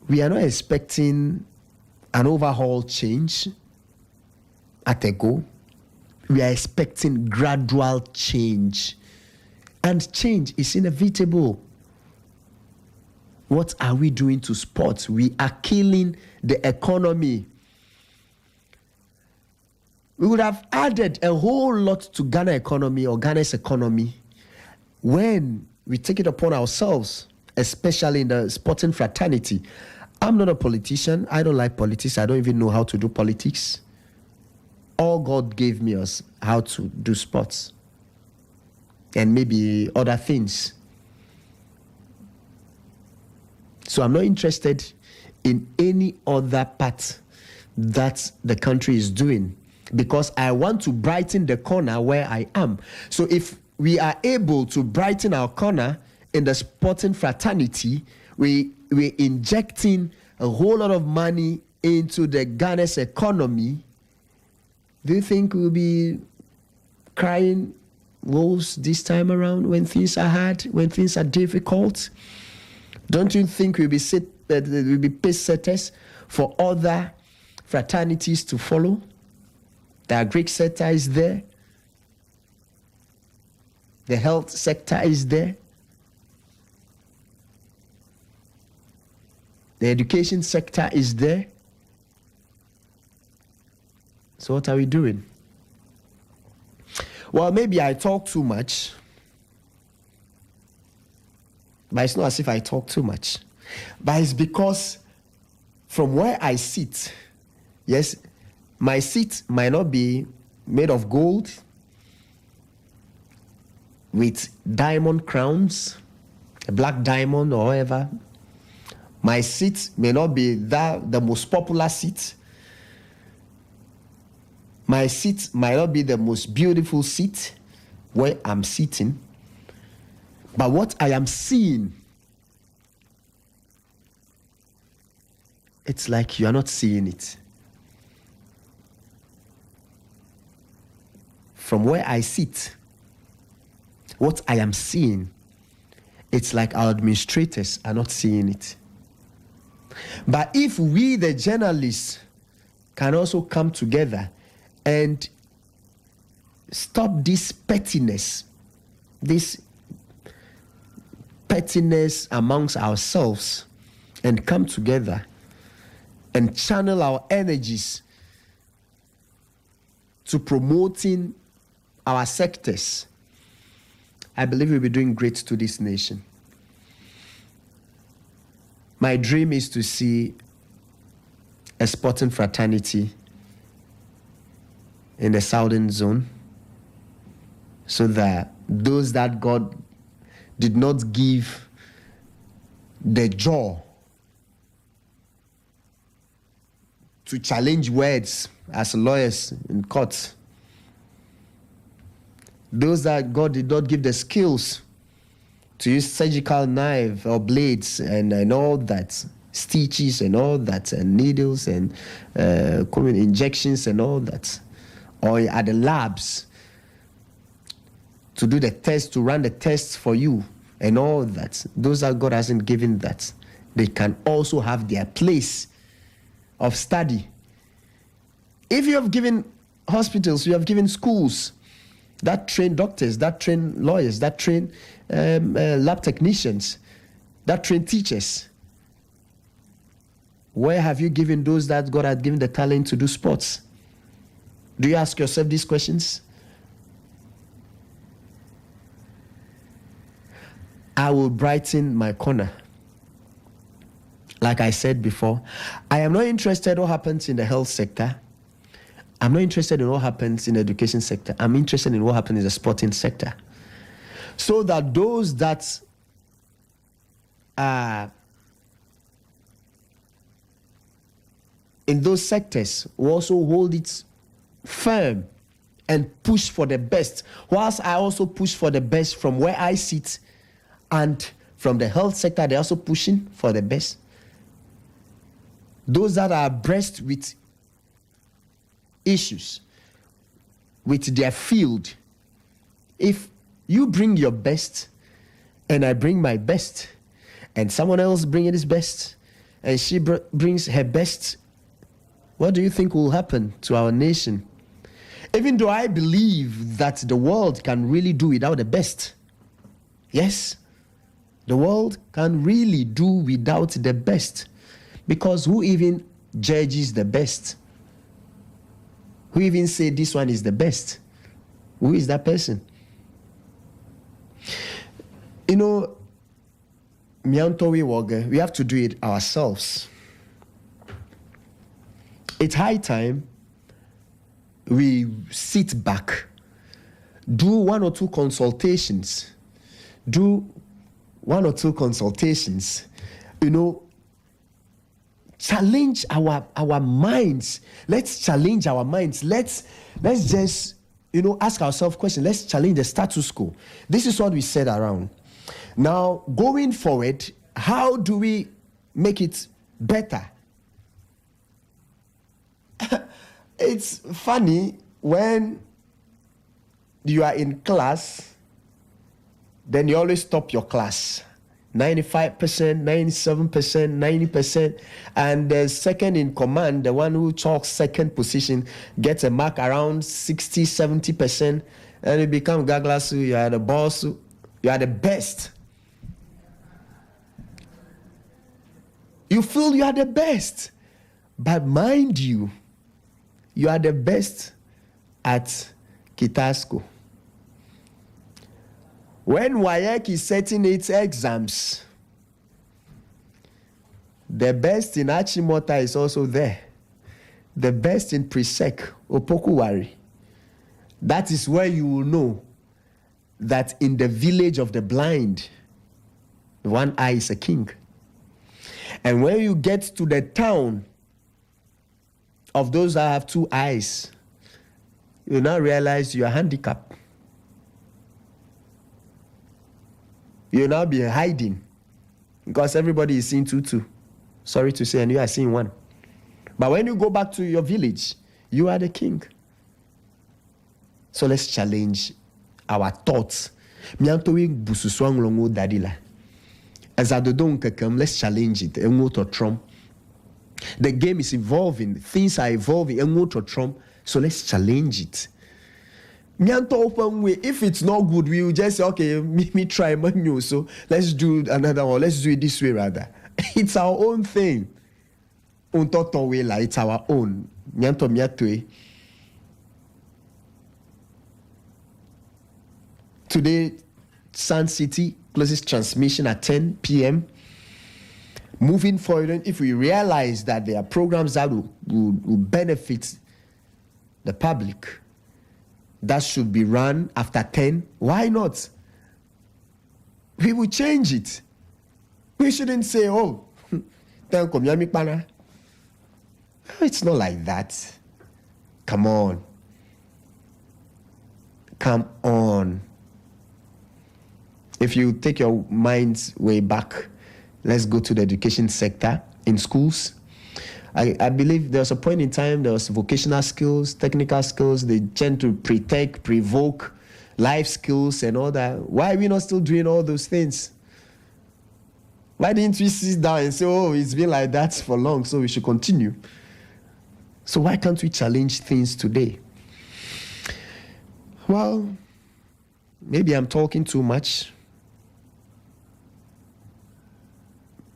We are not expecting an overhaul change at a go. We are expecting gradual change. And change is inevitable. What are we doing to sports? We are killing the economy. We would have added a whole lot to Ghana's economy when we take it upon ourselves, especially in the sporting fraternity. I'm not a politician. I don't like politics. I don't even know how to do politics. All God gave me was how to do sports and maybe other things. So I'm not interested in any other part that the country is doing, because I want to brighten the corner where I am. So if we are able to brighten our corner in the sporting fraternity, we're injecting a whole lot of money into the Ghana's economy. Do you think we'll be crying wolves this time around when things are hard, when things are difficult? Don't you think we'll be pace setters for other fraternities to follow? The Greek sector is there. The health sector is there. The education sector is there. So what are we doing? Well, maybe I talk too much. But it's not as if I talk too much. But it's because from where I sit, yes, my seat might not be made of gold with diamond crowns, a black diamond or whatever. My seat may not be the most popular seat. My seat might not be the most beautiful seat where I'm sitting. But what I am seeing, it's like you are not seeing it. From where I sit, what I am seeing, it's like our administrators are not seeing it. But if we, the journalists, can also come together and stop this pettiness amongst ourselves and come together and channel our energies to promoting our sectors, I believe we'll be doing great to this nation. My dream is to see a sporting fraternity in the southern zone, so that those that God did not give the jaw to challenge words as lawyers in court, those that God did not give the skills to use surgical knife or blades and all that, stitches and all that, and needles and injections and all that, or at the labs to do the test, to run the tests for you and all that, those that God hasn't given that, they can also have their place of study. If you have given hospitals, you have given schools that train doctors, that train lawyers, that train lab technicians, that train teachers, where have you given those that God had given the talent to do sports? Do you ask yourself these questions? I will brighten my corner. Like I said before, I am not interested in what happens in the health sector. I'm not interested in what happens in the education sector. I'm interested in what happens in the sporting sector. So that those that are in those sectors will also hold it firm and push for the best, whilst I also push for the best from where I sit, and from the health sector, they're also pushing for the best. Those that are abreast with issues, with their field, if you bring your best and I bring my best, and someone else brings his best and she brings her best, what do you think will happen to our nation? Even though I believe that the world can really do without the best. Yes, the world can really do without the best, because who even judges the best? Who even say this one is the best? Who is that person? You know, we have to do it ourselves. It's high time we sit back, do one or two consultations, challenge our minds. Let's challenge our minds. Let's just, ask ourselves questions. Let's challenge the status quo. This is what we said around. Now, going forward, how do we make it better? It's funny when you are in class, then you always top your class. 95%, 97%, 90%, and the second in command, the one who talks second position, gets a mark around 60, 70%, and you become Gaglasu, you are the boss, you are the best. You feel you are the best, but mind you, you are the best at Kitasco. When WAEC is setting its exams, the best in Achimota is also there. The best in Presec, Opokuwari. That is where you will know that in the village of the blind, one eye is a king. And when you get to the town of those that have two eyes, you now realize you are handicapped. You'll now be hiding because everybody is seeing two. Sorry to say, and you are seeing one. But when you go back to your village, you are the king. So let's challenge our thoughts. Let's challenge it. The game is evolving. Things are evolving. So let's challenge it. If it's not good, we will just say, okay, me try menu. So let's do another one. Let's do it this way rather. It's our own thing. It's our own. Today, Sandcity closes transmission at 10 p.m. Moving forward, if we realize that there are programs that will benefit the public, that should be run after 10, why not? We will change it. We shouldn't say, oh, it's not like that. Come on. Come on. If you take your minds way back, let's go to the education sector in schools. I believe there was a point in time there was vocational skills, technical skills. They tend to pre-tech, pre-voke, life skills and all that. Why are we not still doing all those things? Why didn't we sit down and say, oh, it's been like that for long, so we should continue? So why can't we challenge things today? Well, maybe I'm talking too much,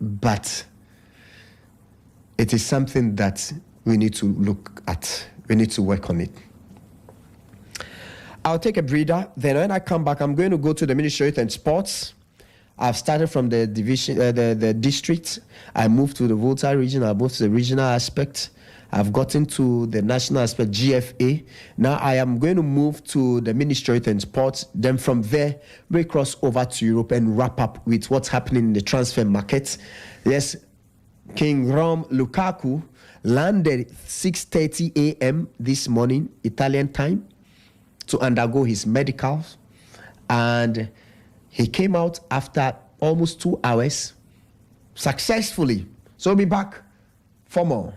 but it is something that we need to look at. We need to work on it. I'll take a breather. Then when I come back, I'm going to go to the Ministry of Youth and Sports. I've started from the division, the district. I moved to the Volta region. I moved to the regional aspect. I've gotten to the national aspect, GFA. Now I am going to move to the Ministry of Youth and Sports. Then from there, we cross over to Europe and wrap up with what's happening in the transfer market. Yes, King Rom Lukaku landed 6:30 a.m. this morning, Italian time, to undergo his medicals. And he came out after almost 2 hours successfully. So we'll be back for more.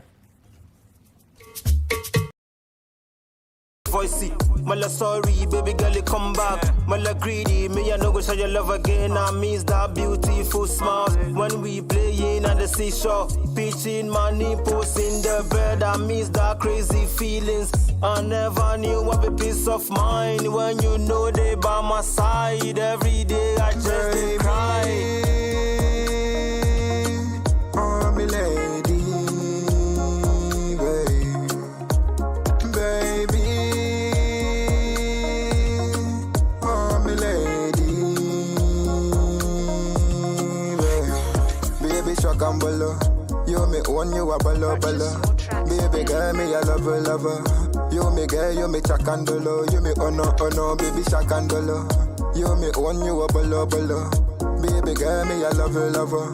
Voicey, Mala sorry, baby girl, you come back. Mala greedy, me I no go show your love again. I miss that beautiful smile when we playing at the seashore, pitching money, posting the bed. I miss that crazy feelings. I never knew what a peace of mind when you know they by my side. Every day I just cry. Oh, me lady, you me own, you a bala. Baby girl, me a lover. You me girl, you me chakandolo. You me ono, baby chakandolo. You me own, you a bala. Baby girl, me a lover.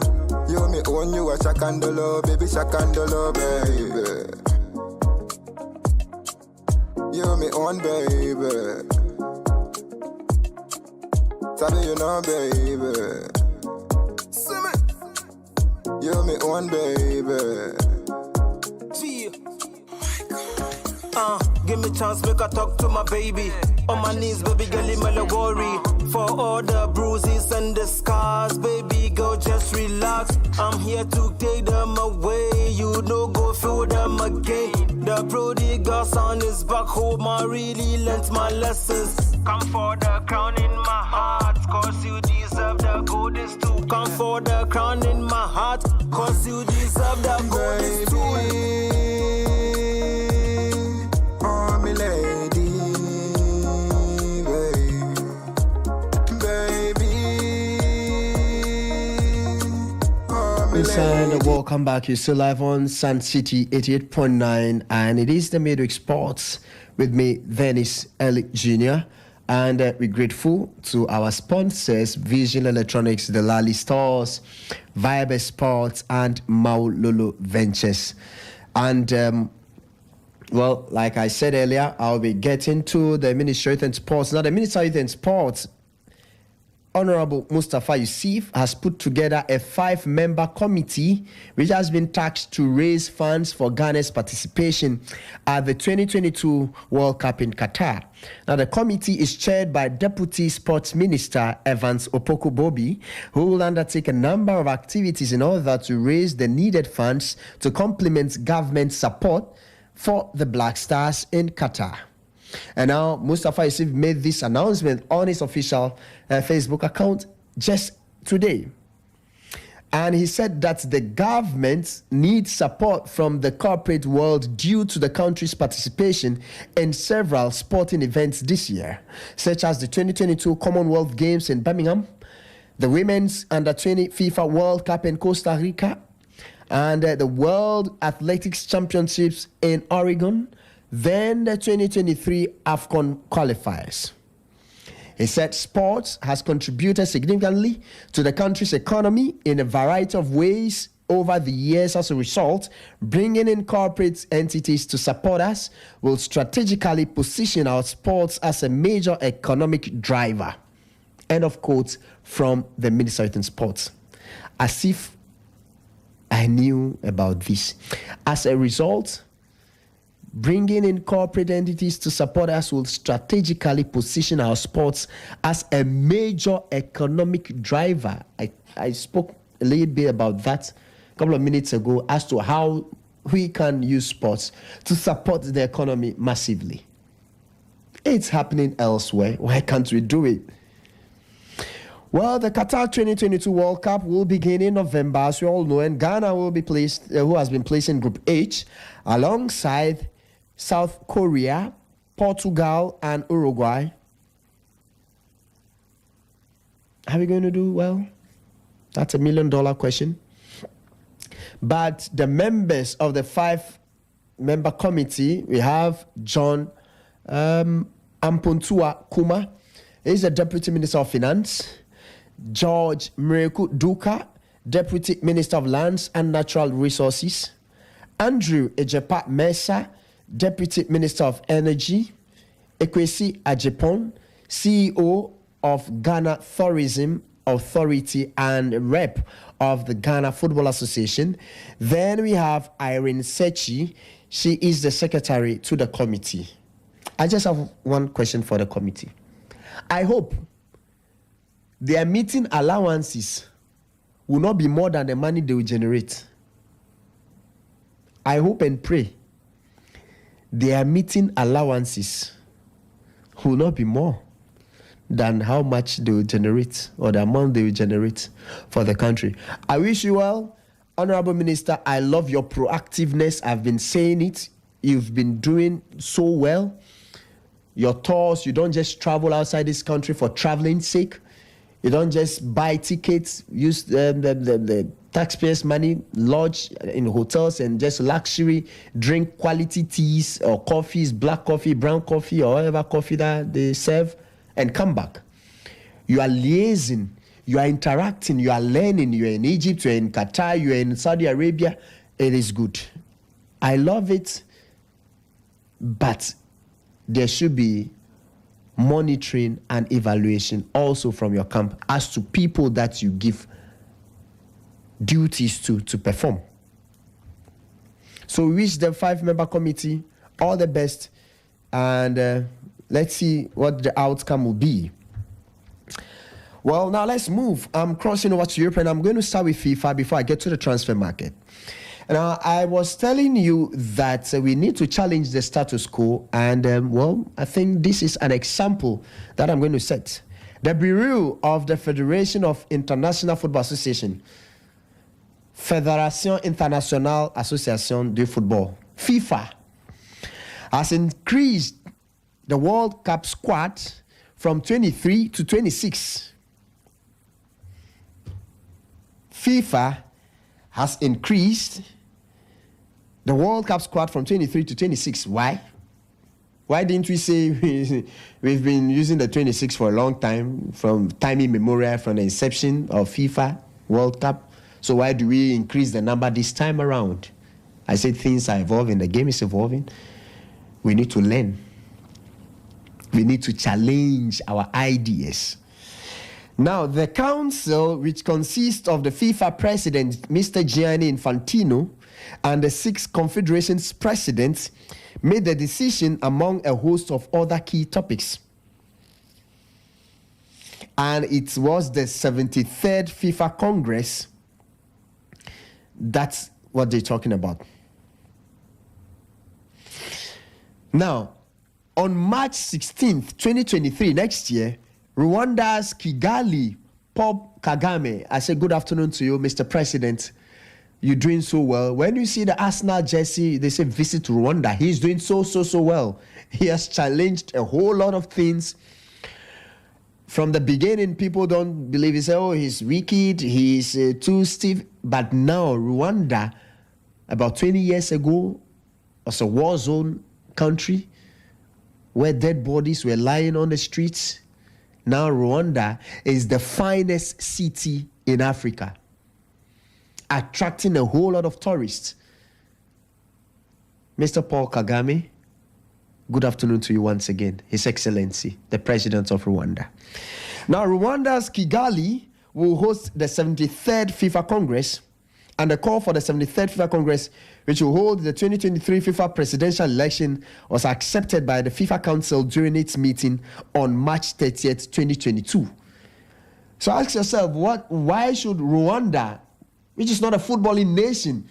You me own, you a chakandolo, baby chakandolo, baby. You me own, baby. Tell you know, baby. You me one baby. Give me chance, make I talk to my baby. On my knees, baby girl, you may worry. For all the bruises and the scars, baby girl, just relax. I'm here to take them away. You know, go through them again. The prodigal son is back home. I really learnt my lessons. Come for the crown in my heart, cause you deserve the goodest too. Come for the crown in my heart, cause you deserve the goodest too. Oh, me lady, baby. Oh, me lady. Welcome back. You're still live on Sandcity 88.9, and it is the Midweek Sports with me, Dennis Ellick Jr. And we're grateful to our sponsors, Vision Electronics, the Lali Stores, Vibe Sports, and Maululu Ventures. And, well, like I said earlier, I'll be getting to the Ministry of Youth and Sports. Now, the Ministry of Youth and Sports, Honorable Mustafa Yusuf, has put together a 5-member committee which has been tasked to raise funds for Ghana's participation at the 2022 World Cup in Qatar. Now, the committee is chaired by Deputy Sports Minister Evans Opoku-Bobi, who will undertake a number of activities in order to raise the needed funds to complement government support for the Black Stars in Qatar. And now Mustafa Yusuf made this announcement on his official Facebook account just today. And he said that the government needs support from the corporate world due to the country's participation in several sporting events this year, such as the 2022 Commonwealth Games in Birmingham, the Women's Under-20 FIFA World Cup in Costa Rica, and the World Athletics Championships in Oregon, then the 2023 AFCON qualifiers. He said sports has contributed significantly to the country's economy in a variety of ways over the years. As a result, bringing in corporate entities to support us will strategically position our sports as a major economic driver. End of quote from the Minister of Youth and Sports. As if I knew about this. As a result, bringing in corporate entities to support us will strategically position our sports as a major economic driver. I spoke a little bit about that a couple of minutes ago as to how we can use sports to support the economy massively. It's happening elsewhere. Why can't we do it? Well, the Qatar 2022 World Cup will begin in November, as we all know, and Ghana will be placed, who has been placed in Group H, alongside South Korea, Portugal, and Uruguay. Are we going to do well? That's $1 million question. But the members of the 5-member committee, we have John Ampuntua Kuma, he's the Deputy Minister of Finance. George Mreku Duka, Deputy Minister of Lands and Natural Resources. Andrew Ejepa Mesa, Deputy Minister of Energy. Ekwesi Ajepon, CEO of Ghana Tourism Authority and rep of the Ghana Football Association. Then we have Irene Sechi. She is the secretary to the committee. I just have one question for the committee. I hope their meeting allowances will not be more than the money they will generate. I hope and pray their meeting allowances will not be more than how much they will generate or the amount they will generate for the country. I wish you well, Honorable Minister. I love your proactiveness. I've been saying it. You've been doing so well. Your tours, you don't just travel outside this country for traveling's sake. You don't just buy tickets, use the taxpayers' money, lodge in hotels and just luxury, drink quality teas or coffees, black coffee, brown coffee, or whatever coffee that they serve, and come back. You are liaising, you are interacting, you are learning. You are in Egypt, you are in Qatar, you are in Saudi Arabia. It is good. I love it, but there should be monitoring and evaluation also from your camp as to people that you give duties to perform. So we wish the 5-member committee all the best, and let's see what the outcome will be. Well, now let's move. I'm crossing over to Europe, and I'm going to start with FIFA before I get to the transfer market. Now, I was telling you that we need to challenge the status quo, and well, I think this is an example that I'm going to set. The Bureau of the Federation of International Football Association, Fédération Internationale Association de Football, FIFA, has increased the World Cup squad from 23 to 26. FIFA has increased the World Cup squad from 23 to 26. Why? Why didn't we say we've been using the 26 for a long time, from time immemorial, from the inception of FIFA World Cup? So why do we increase the number this time around? I said things are evolving, the game is evolving. We need to learn. We need to challenge our ideas. Now, the council, which consists of the FIFA president, Mr. Gianni Infantino, and the 6 confederations presidents, made the decision among a host of other key topics. And it was the 73rd FIFA Congress. That's what they're talking about. Now, On March 16th, 2023, next year, Rwanda's Kigali, Paul Kagame, I say good afternoon to you, Mr. President. You're doing so well. When you see the Arsenal jersey, they say visit Rwanda. He's doing so well. He has challenged a whole lot of things. From the beginning, people don't believe. He say, oh, he's wicked, he's too stiff. But now, Rwanda, about 20 years ago, was a war zone country where dead bodies were lying on the streets. Now Rwanda is the finest city in Africa, attracting a whole lot of tourists. Mr. Paul Kagame, good afternoon to you once again, His Excellency, the President of Rwanda. Now, Rwanda's Kigali will host the 73rd FIFA Congress, and the call for the 73rd FIFA Congress, which will hold the 2023 FIFA presidential election, was accepted by the FIFA Council during its meeting on March 30th, 2022. So ask yourself, why should Rwanda, which is not a footballing nation,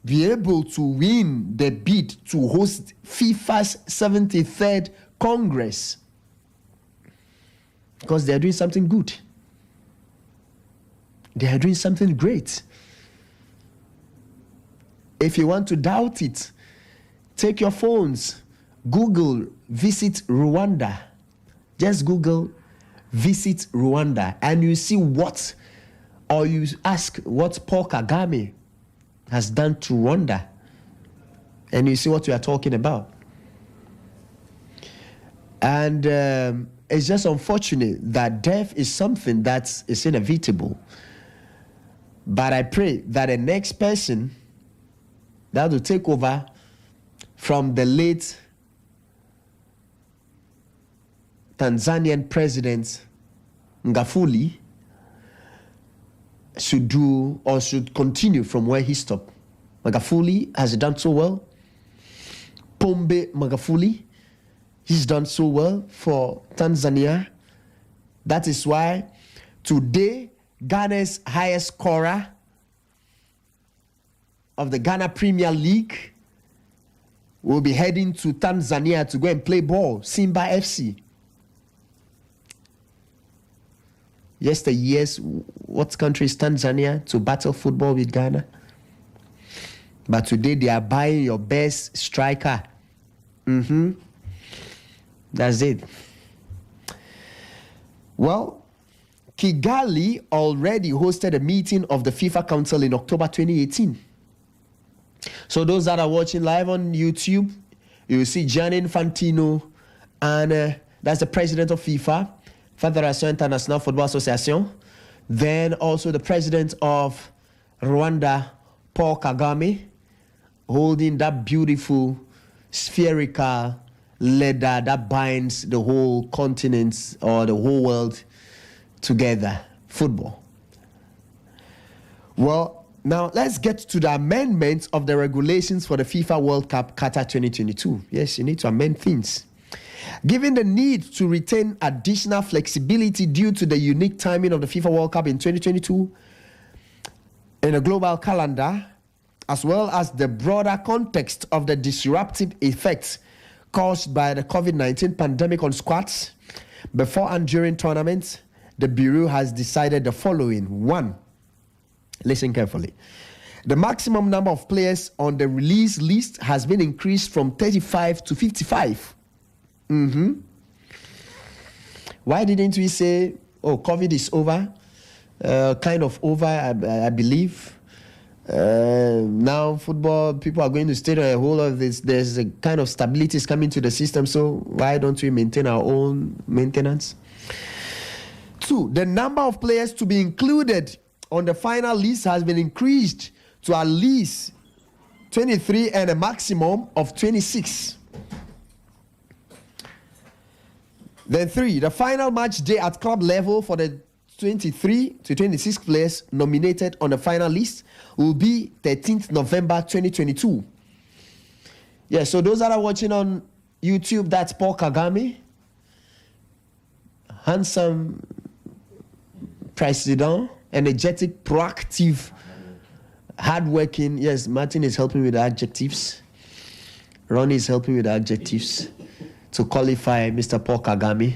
be able to win the bid to host FIFA's 73rd Congress? Because they are doing something good. They are doing something great. If you want to doubt it, take your phones, Google, visit Rwanda. Just Google, visit Rwanda, and you see what, or you ask what Paul Kagame has done to Rwanda, and you see what we are talking about. And it's just unfortunate that death is something that is inevitable. But I pray that the next person that will take over from the late Tanzanian president Ngafuli should do or should continue from where he stopped. Magufuli has done so well. Pombe Magufuli, he's done so well for Tanzania. That is why today Ghana's highest scorer of the Ghana Premier League will be heading to Tanzania to go and play ball, Simba FC. Yesteryears, what country is Tanzania to battle football with Ghana? But today they are buying your best striker. That's it. Well, Kigali already hosted a meeting of the FIFA Council in October 2018. So those that are watching live on YouTube, you will see Gianni Infantino, and that's the president of FIFA, Fédération Internationale Football Association. Then also the president of Rwanda, Paul Kagame, holding that beautiful spherical leather that binds the whole continent or the whole world together, football. Well, now let's get to the amendments of the regulations for the FIFA World Cup Qatar 2022. Yes, you need to amend things. Given the need to retain additional flexibility due to the unique timing of the FIFA World Cup in 2022 in a global calendar, as well as the broader context of the disruptive effects caused by the COVID-19 pandemic on squads before and during tournaments, the Bureau has decided the following. 1, listen carefully. The maximum number of players on the release list has been increased from 35 to 55. Why didn't we say, oh, COVID is over? Kind of over, I believe. Now football, people are going to stay on a whole lot of this. There's a kind of stability is coming to the system, so why don't we maintain our own maintenance? 2, the number of players to be included on the final list has been increased to at least 23 and a maximum of 26. Then 3, the final match day at club level for the 23 to 26 players nominated on the final list will be 13th November 2022. Yeah, so those that are watching on YouTube, that's Paul Kagame, handsome president, energetic, proactive, hardworking. Yes, Martin is helping with the adjectives. Ronnie is helping with the adjectives to qualify Mr. Paul Kagame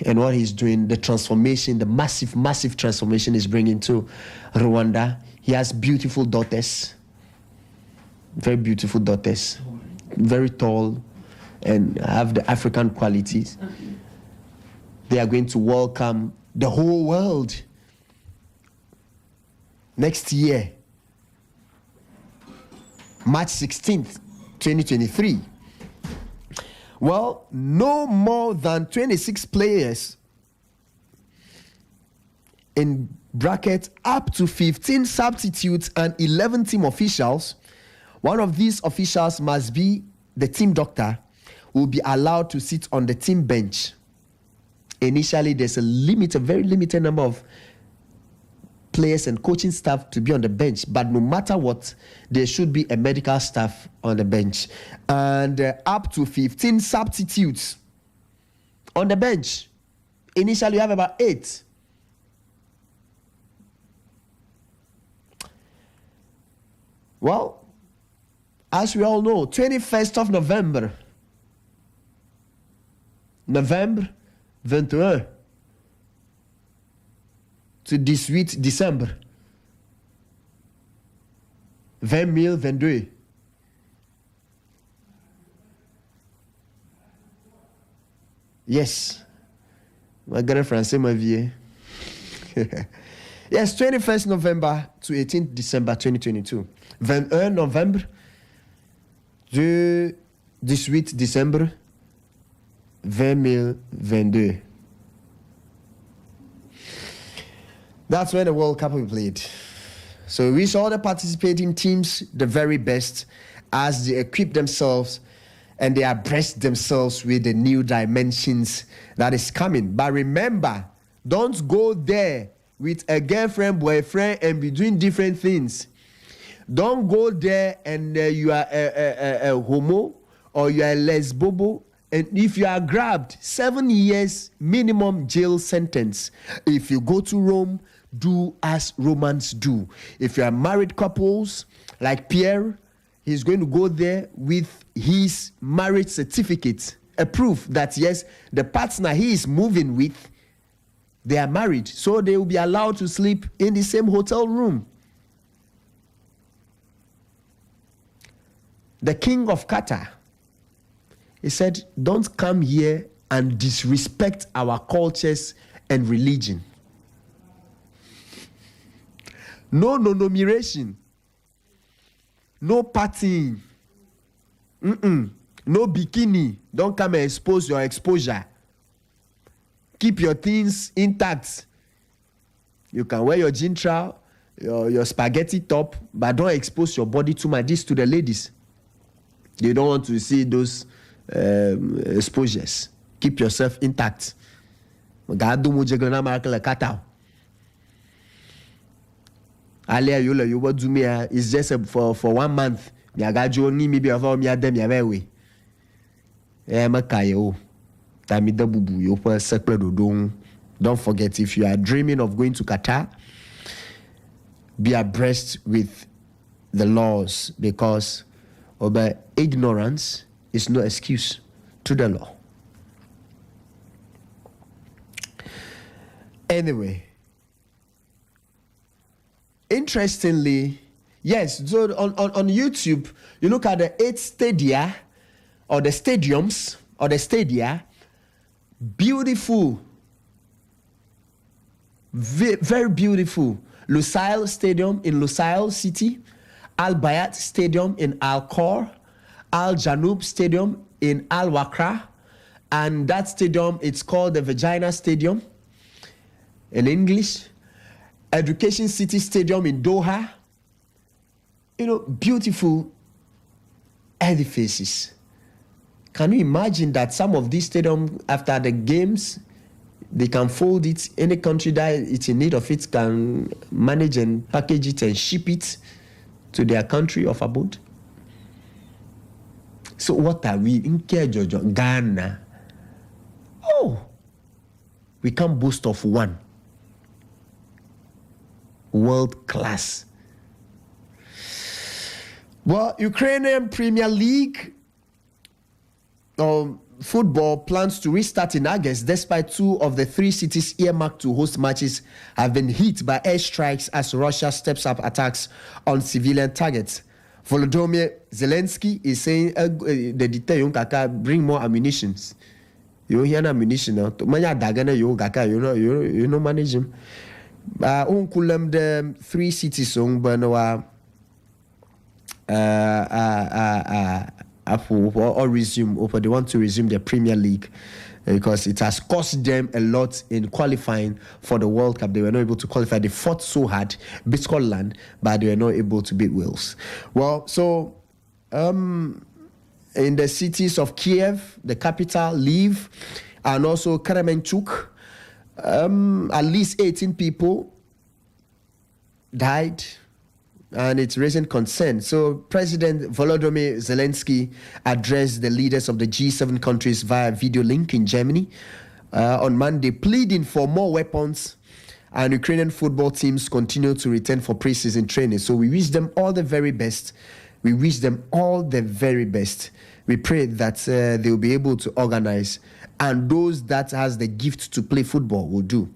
and what he's doing, the transformation, the massive transformation he's bringing to Rwanda. He has beautiful daughters, very beautiful daughters, very tall, and have the African qualities. They are going to welcome the whole world next year, March 16th, 2023. Well, no more than 26 players, in bracket up to 15 substitutes and 11 team officials. One of these officials must be the team doctor, will be allowed to sit on the team bench. Initially, there's a very limited number of players and coaching staff to be on the bench, but no matter what, there should be a medical staff on the bench, and up to 15 substitutes on the bench. Initially, you have about 8. Well, as we all know, 21st of November 21 to 18 December 2022. Yes. My girlfriend say my vie. Yes, 21st November to 18th December 2022. 21 Novembre de 18 December 2022. That's when the World Cup will be played. So we wish all the participating teams the very best as they equip themselves and they abreast themselves with the new dimensions that is coming. But remember, don't go there with a girlfriend, boyfriend, and be doing different things. Don't go there and you are a homo or you are a lesbobo. And if you are grabbed, 7 years minimum jail sentence. If you go to Rome, do as Romans do. If you are married couples, like Pierre, he's going to go there with his marriage certificate, a proof that, yes, the partner he is moving with, they are married. So they will be allowed to sleep in the same hotel room. The king of Qatar, he said, don't come here and disrespect our cultures and religion. No numeration. No partying. No bikini. Don't come and expose your exposure. Keep your things intact. You can wear your jean trousers, your spaghetti top, but don't expose your body too much. This to the ladies. You don't want to see those exposures. Keep yourself intact. It's just for 1 month. Don't forget, if you are dreaming of going to Qatar, be abreast with the laws, because ignorance is no excuse to the law. Anyway, interestingly, yes, so on YouTube, you look at the 8 stadia or the stadiums or the stadia, beautiful, very beautiful. Lusail Stadium in Lusail City, Al Bayat Stadium in Al Khor, Al Janoub Stadium in Al Wakra, and that stadium, it's called the Vagina Stadium in English. Education City Stadium in Doha. Beautiful edifices. Can you imagine that some of these stadiums, after the games, they can fold it? Any country that it's in need of it can manage and package it and ship it to their country of abode. So what are we in Ghana? Oh, we can't boast of one. World class. Well, Ukrainian Premier League, football plans to restart in August, despite 2 of the 3 cities earmarked to host matches have been hit by airstrikes as Russia steps up attacks on civilian targets. Volodymyr Zelensky is saying the detail kaka bring more ammunitions. You hear ammunition now. Manya dagana you kaka you know manage him. Unkulem the 3 cities on Banoa or resume, or they want to resume the Premier League because it has cost them a lot in qualifying for the World Cup. They were not able to qualify. They fought so hard, beat Scotland, but they were not able to beat Wales. Well, so in the cities of Kiev, the capital, Lviv, and also Kremenchuk, at least 18 people died, and it's raising concern. So President Volodymyr Zelensky addressed the leaders of the G7 countries via video link in Germany on Monday, pleading for more weapons, and Ukrainian football teams continue to return for pre-season training. So we wish them all the very best. We wish them all the very best. We pray that they'll be able to organize, and those that has the gift to play football will do.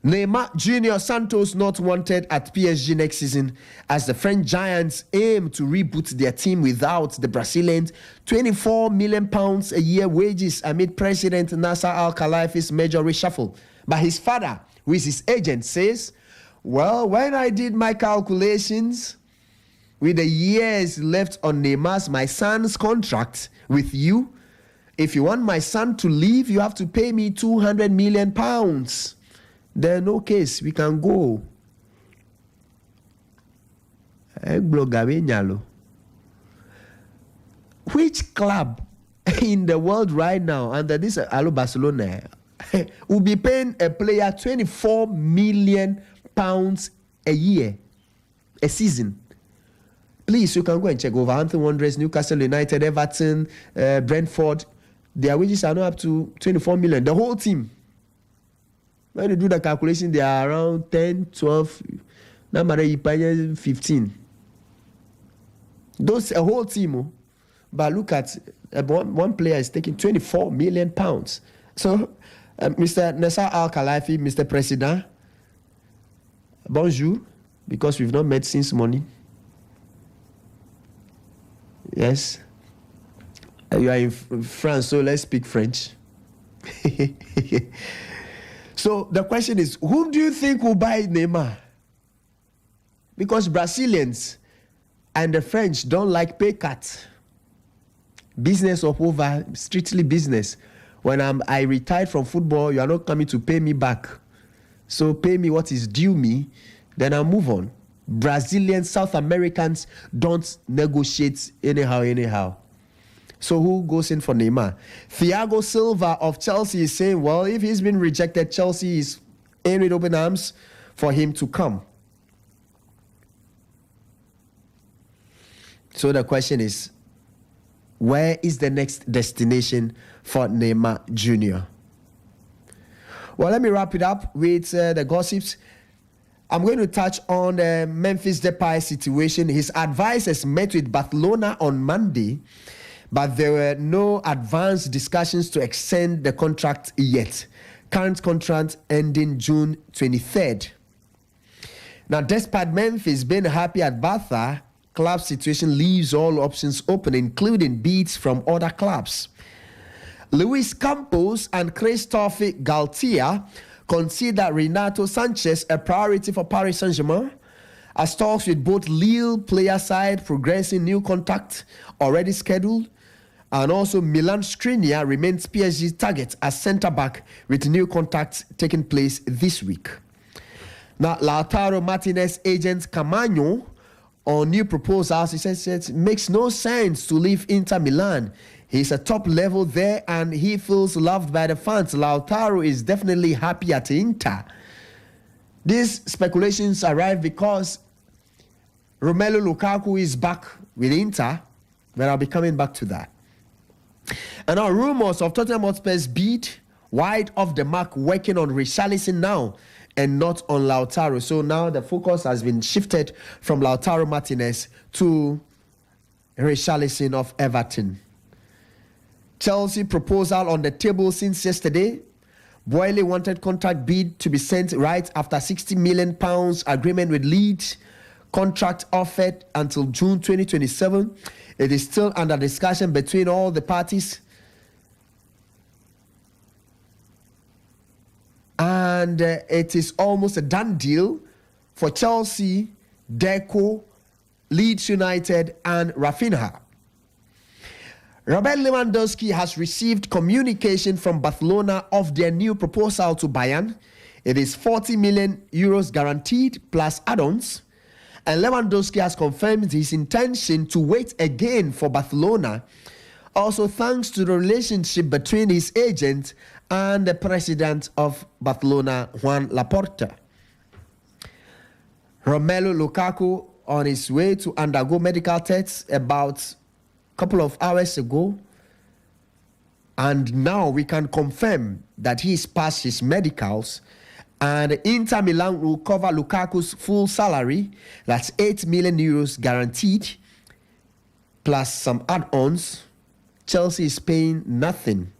Neymar Jr. Santos not wanted at PSG next season as the French Giants aim to reboot their team without the Brazilians' £24 million a year wages amid President Nasser Al-Khelaifi's major reshuffle. But his father, who is his agent, says, well, when I did my calculations with the years left on my son's contract with you, if you want my son to leave, you have to pay me £200 million. Then no case, we can go. Which club in the world right now under this Alo Barcelona will be paying a player £24 million a year, a season? Please, you can go and check Wolverhampton Wanderers, Newcastle United, Everton, Brentford. Their wages are not up to 24 million. The whole team. When you do the calculation, they are around 10, 12, 15. Those a whole team. But look at one player is taking £24 million. So, Mr. Nasser Al-Khelaifi, Mr. President, bonjour, because we've not met since morning. Yes. You are in France, so let's speak French. So the question is, who do you think will buy Neymar? Because Brazilians and the French don't like pay cut. Business of over, strictly business. When I retired from football, you are not coming to pay me back. So pay me what is due me, then I'll move on. Brazilians, South Americans don't negotiate anyhow. So who goes in for Neymar? Thiago Silva of Chelsea is saying, well, if he's been rejected, Chelsea is in with open arms for him to come. So the question is, where is the next destination for Neymar Jr.? Well, let me wrap it up with the gossips. I'm going to touch on the Memphis Depay situation. His advisors met with Barcelona on Monday, but there were no advanced discussions to extend the contract yet. Current contract ending June 23rd. Now, despite Memphis being happy at Barca, club situation leaves all options open, including bids from other clubs. Luis Campos and Christophe Galtier consider Renato Sanchez a priority for Paris Saint-Germain, as talks with both Lille player side progressing, new contact already scheduled, and also Milan Skriniar remains PSG's target as centre-back with new contacts taking place this week. Now, Lautaro Martinez agent Camano on new proposals, he says it makes no sense to leave Inter Milan. He's a top level there and he feels loved by the fans. Lautaro is definitely happy at Inter. These speculations arrive because Romelu Lukaku is back with Inter, but I'll be coming back to that. And now rumors of Tottenham Hotspur's bid wide off the mark, working on Richarlison now and not on Lautaro. So now the focus has been shifted from Lautaro Martinez to Richarlison of Everton. Chelsea proposal on the table since yesterday. Boyle wanted contract bid to be sent right after £60 million agreement with Leeds. Contract offered until June 2027. It is still under discussion between all the parties. And it is almost a done deal for Chelsea, Deco, Leeds United, and Rafinha. Robert Lewandowski has received communication from Barcelona of their new proposal to Bayern. It is 40 million euros guaranteed plus add-ons. And Lewandowski has confirmed his intention to wait again for Barcelona, also thanks to the relationship between his agent and the president of Barcelona, Juan Laporta. Romelu Lukaku on his way to undergo medical tests about couple of hours ago, and now we can confirm that he's passed his medicals, and Inter Milan will cover Lukaku's full salary. That's 8 million euros guaranteed plus some add-ons. Chelsea is paying nothing.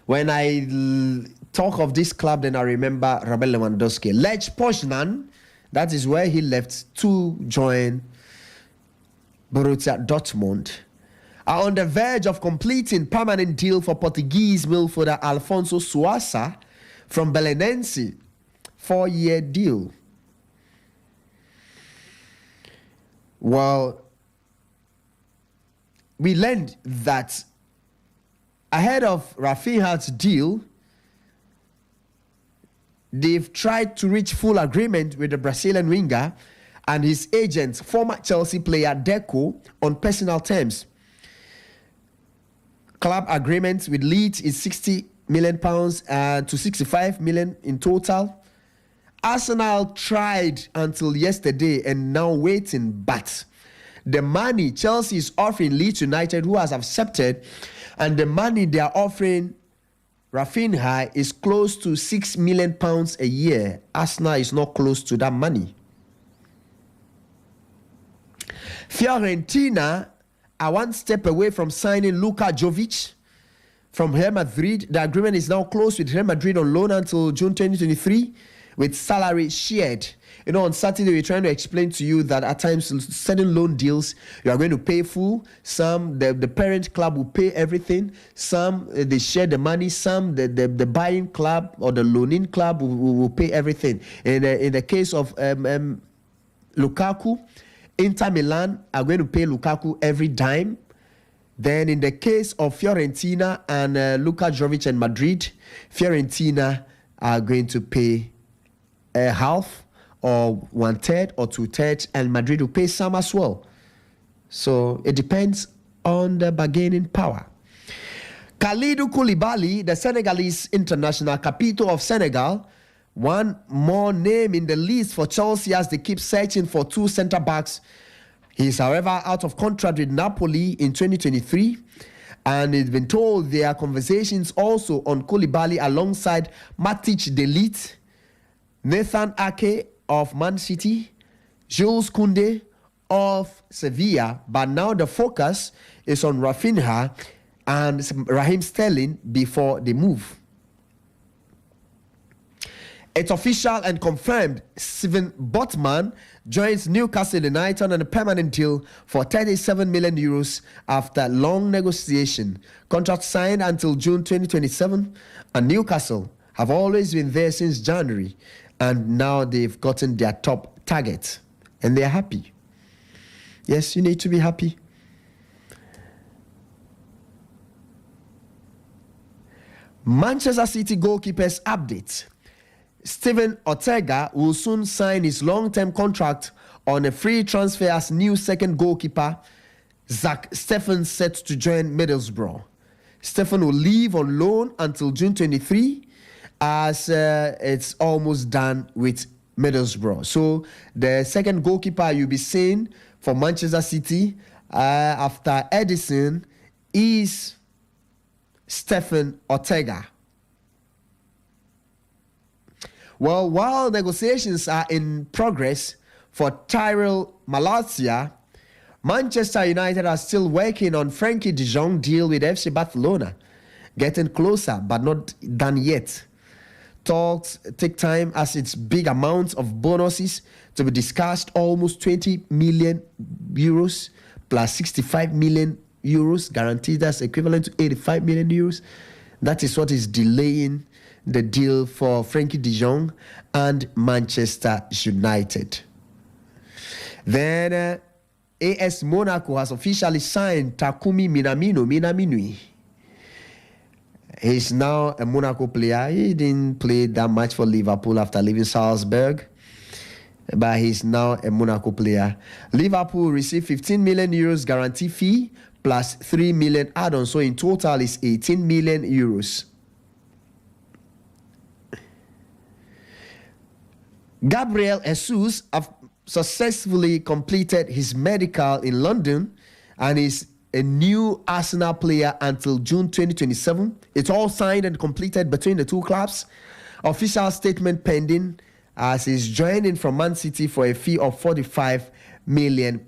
When I talk of this club, then I remember Robert Lewandowski. Lech Poznan, that is where he left to join Borussia Dortmund, are on the verge of completing permanent deal for Portuguese midfielder Alfonso Sousa from Belenense, 4-year deal. Well, we learned that ahead of Rafinha's deal, they've tried to reach full agreement with the Brazilian winger and his agent, former Chelsea player Deco, on personal terms. Club agreement with Leeds is £60 million to 65 million in total. Arsenal tried until yesterday and now waiting, but the money Chelsea is offering Leeds United, who has accepted, and the money they are offering Rafinha is close to £6 million a year. Arsenal is not close to that money. Fiorentina are one step away from signing Luka Jovic from Real Madrid. The agreement is now closed with Real Madrid on loan until June 2023 with salary shared. You know, on Saturday, we're trying to explain to you that at times, certain loan deals, you are going to pay full. Some, the parent club will pay everything. Some, they share the money. Some, the buying club or the loaning club will pay everything. In the case of Lukaku, Inter Milan are going to pay Lukaku every dime. Then in the case of Fiorentina and Luka Jovic and Madrid, Fiorentina are going to pay half or 1/3 or 2/3, and Madrid will pay some as well. So it depends on the bargaining power. Kalidou Koulibaly, the Senegalese international, capital of Senegal, one more name in the list for Chelsea as they keep searching for two centre-backs. He's, however, out of contract with Napoli in 2023. And it's been told there are conversations also on Koulibaly alongside Matic de Ligt, Nathan Ake of Man City, Jules Koundé of Sevilla. But now the focus is on Rafinha and Raheem Sterling before they move. It's official and confirmed. Steven Botman joins Newcastle United on a permanent deal for 37 million euros after long negotiation. Contract signed until June 2027. And Newcastle have always been there since January. And now they've gotten their top target. And they're happy. Yes, you need to be happy. Manchester City goalkeepers update. Steven Ortega will soon sign his long-term contract on a free transfer as new second goalkeeper. Zach Steffen set to join Middlesbrough. Steffen will leave on loan until June 23 as it's almost done with Middlesbrough. So the second goalkeeper you'll be seeing for Manchester City after Edison is Steffen Ortega. Well, while negotiations are in progress for Tyrell Malacia, Manchester United are still working on Frankie de Jong deal with FC Barcelona. Getting closer, but not done yet. Talks take time as it's big amounts of bonuses to be discussed, almost 20 million euros plus 65 million euros guaranteed. That's equivalent to 85 million euros. That is what is delaying the deal for Frankie de Jong and Manchester United. Then AS Monaco has officially signed Takumi Minaminui. He's now a Monaco player. He didn't play that much for Liverpool after leaving Salzburg, but he's now a Monaco player. Liverpool received 15 million euros guarantee fee plus 3 million add-on, so in total is 18 million euros. Gabriel Jesus have successfully completed his medical in London and is a new Arsenal player until June 2027. It's all signed and completed between the two clubs. Official statement pending as he's joining from Man City for a fee of £45 million.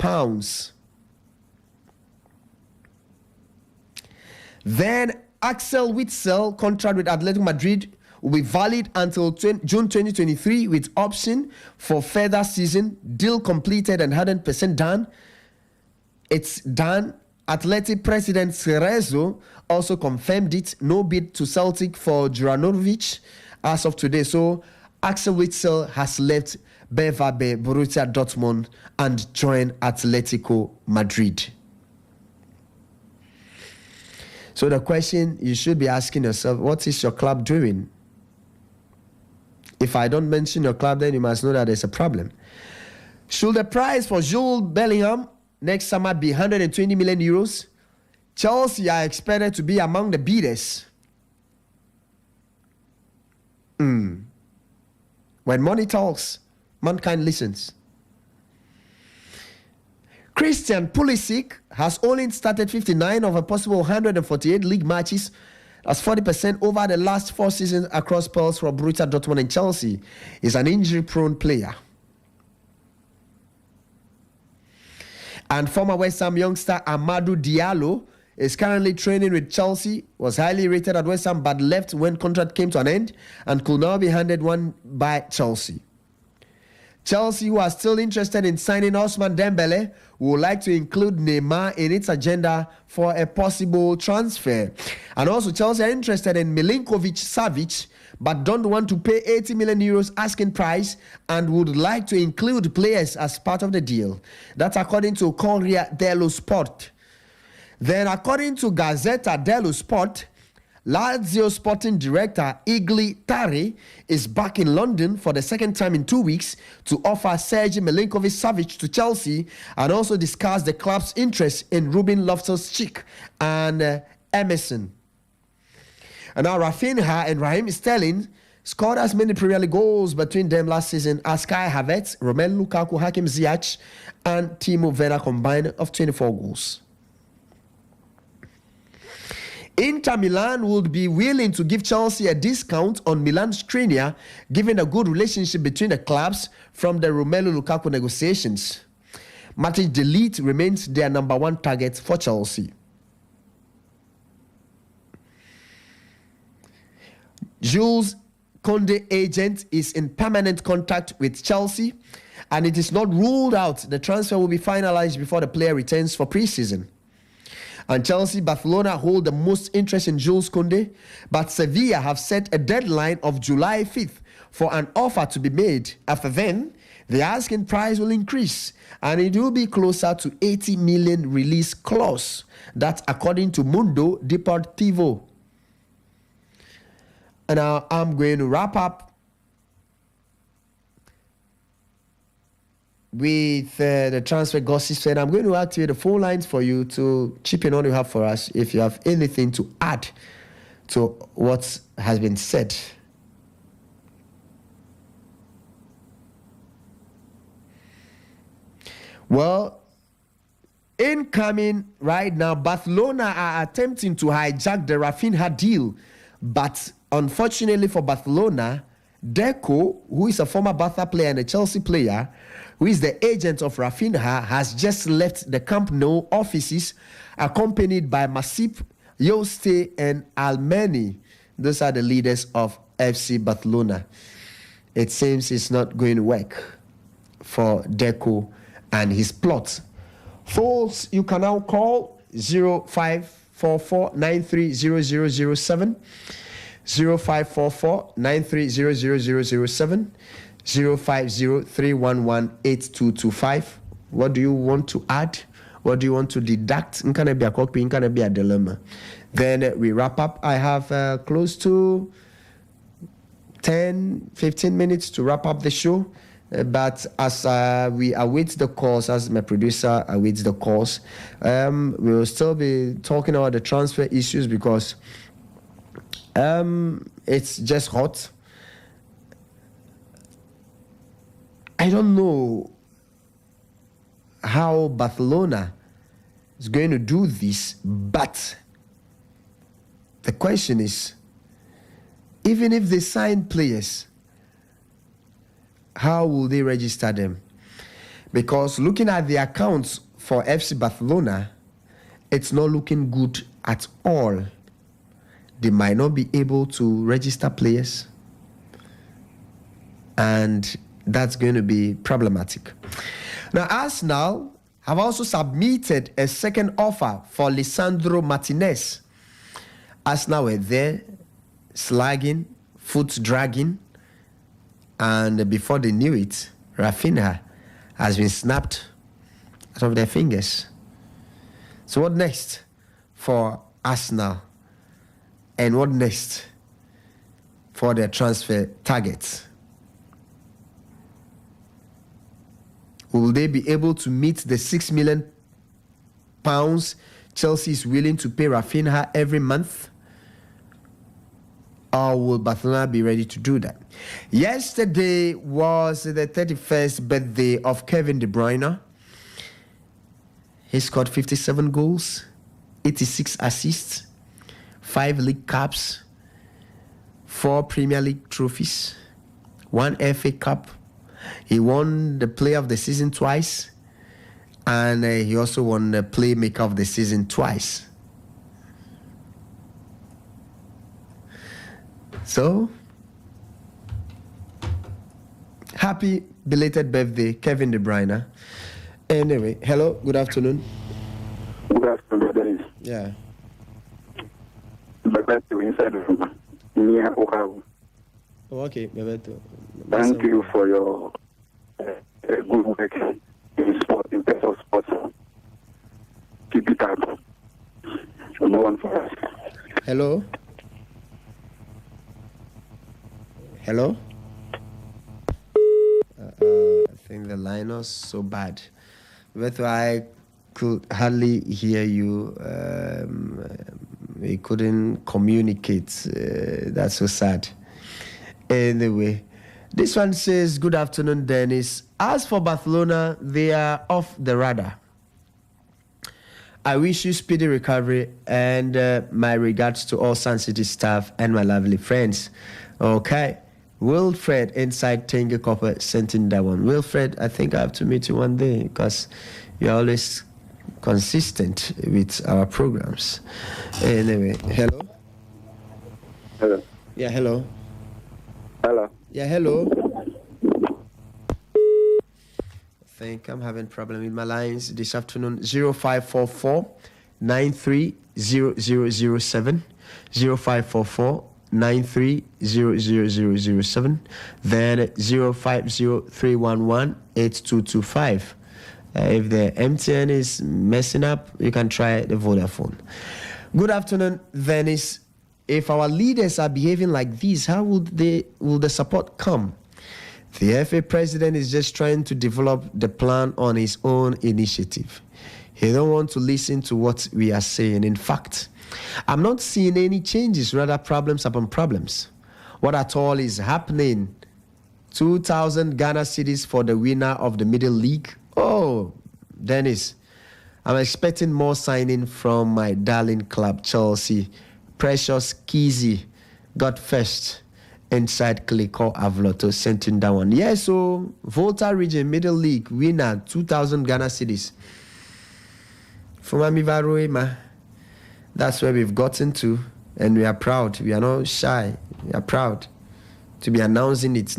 Then Axel Witsel contract with Atletico Madrid will be valid until June 2023 with option for further season. Deal completed and 100% done. It's done. Athletic president Cerezo also confirmed it. No bid to Celtic for Juranovic as of today. So Axel Witsel has left BVB Borussia Dortmund and joined Atletico Madrid. So the question you should be asking yourself, what is your club doing? If I don't mention your club, then you must know that there's a problem. Should the price for Jude Bellingham next summer be 120 million euros? Chelsea are expected to be among the bidders. When money talks, mankind listens. Christian Pulisic has only started 59 of a possible 148 league matches. That's 40% over the last 4 seasons across spells for Borussia Dortmund and Chelsea. He's an injury-prone player. And former West Ham youngster Amadou Diallo is currently training with Chelsea, was highly rated at West Ham but left when contract came to an end and could now be handed one by Chelsea. Chelsea, who are still interested in signing Ousmane Dembele, would like to include Neymar in its agenda for a possible transfer. And also Chelsea are interested in Milinkovic-Savic, but don't want to pay 80 million euros asking price and would like to include players as part of the deal. That's according to Corriere dello Sport. Then according to Gazzetta dello Sport, Lazio sporting director Igli Tari is back in London for the second time in 2 weeks to offer Sergei Milinkovic-Savic to Chelsea and also discuss the club's interest in Ruben Loftus-Cheek and Emerson. And now Rafinha and Raheem Sterling scored as many Premier League goals between them last season as Kai Havertz, Romelu Lukaku, Hakim Ziyech and Timo Werner combined of 24 goals. Inter Milan would be willing to give Chelsea a discount on Milan Skriniar, given a good relationship between the clubs from the Romelu Lukaku negotiations. Matic de Ligt remains their number one target for Chelsea. Jules Koundé agent is in permanent contact with Chelsea, and it is not ruled out the transfer will be finalized before the player returns for pre-season. And Chelsea, Barcelona hold the most interest in Jules Koundé, but Sevilla have set a deadline of July 5th for an offer to be made. After then, the asking price will increase, and it will be closer to 80 million release clause. That's according to Mundo Deportivo. And now I'm going to wrap up with the transfer gossip, and I'm going to activate the phone lines for you to chip in on you have for us if you have anything to add to what has been said. Well, incoming right now, Barcelona are attempting to hijack the Rafinha deal, but unfortunately for Barcelona, Deco, who is a former Barca player and a Chelsea player, who is the agent of Rafinha, has just left the Camp Nou offices, accompanied by Masip, Yoste, and Almeni. Those are the leaders of FC Barcelona. It seems it's not going to work for Deco and his plot. Folks, you can now call 0544-930007, 0544-930007, 050-311-8225. What do you want to add? What do you want to deduct? It can be a copy, it can be a dilemma. Then we wrap up. I have close to 10-15 minutes to wrap up the show. But as we await the calls, as my producer awaits the calls, we will still be talking about the transfer issues because it's just hot. I don't know how Barcelona is going to do this, but the question is, even if they sign players, how will they register them? Because looking at the accounts for FC Barcelona, it's not looking good at all. They might not be able to register players, and that's going to be problematic. Now, Arsenal have also submitted a second offer for Lisandro Martinez. Arsenal were there, slagging, foot dragging, and before they knew it, Rafinha has been snapped out of their fingers. So what next for Arsenal? And what next for their transfer targets? Will they be able to meet the £6 million Chelsea is willing to pay Rafinha every month? Or will Barcelona be ready to do that? Yesterday was the 31st birthday of Kevin De Bruyne. He scored 57 goals, 86 assists, 5 league caps, 4 Premier League trophies, 1 FA Cup. He won the Player of the Season twice, and he also won the Playmaker of the Season twice. So, happy belated birthday, Kevin De Bruyne. Anyway, hello, good afternoon. Good afternoon, Dennis. Yeah. Bebeto inside the room. Near Oahu. Oh, okay, Bebeto. Thank you for your good work in sport, in terms of sports. Keep it up. No one for us. Hello? Hello? I think the line was so bad. But I could hardly hear you. We couldn't communicate. That's so sad. Anyway, this one says, good afternoon, Dennis. As for Barcelona, they are off the radar. I wish you speedy recovery and my regards to all Sandcity staff and my lovely friends. Okay. Wilfred inside Tenga Copper sent in that one. Wilfred, I think I have to meet you one day because you're always consistent with our programs. Anyway, hello? Hello. Yeah, hello. Hello. Yeah, hello. I think I'm having problem with my lines this afternoon. 0544-930007. 0544-930007. Then 050-311-8225. If the MTN is messing up, you can try the Vodafone. Good afternoon, Venice. If our leaders are behaving like this, how will the support come? The FA president is just trying to develop the plan on his own initiative. He don't want to listen to what we are saying. In fact, I'm not seeing any changes, rather problems upon problems. What at all is happening? 2,000 Ghana cedis for the winner of the Middle League. Oh, Dennis, I'm expecting more signing from my darling club, Chelsea. Precious Kizzy got first. inside Clicquot Avloto sent in that one. Yes, so Volta Region Middle League winner 2,000 Ghana cedis. Fumami Varoema. That's where we've gotten to, and we are proud. We are not shy. We are proud to be announcing it.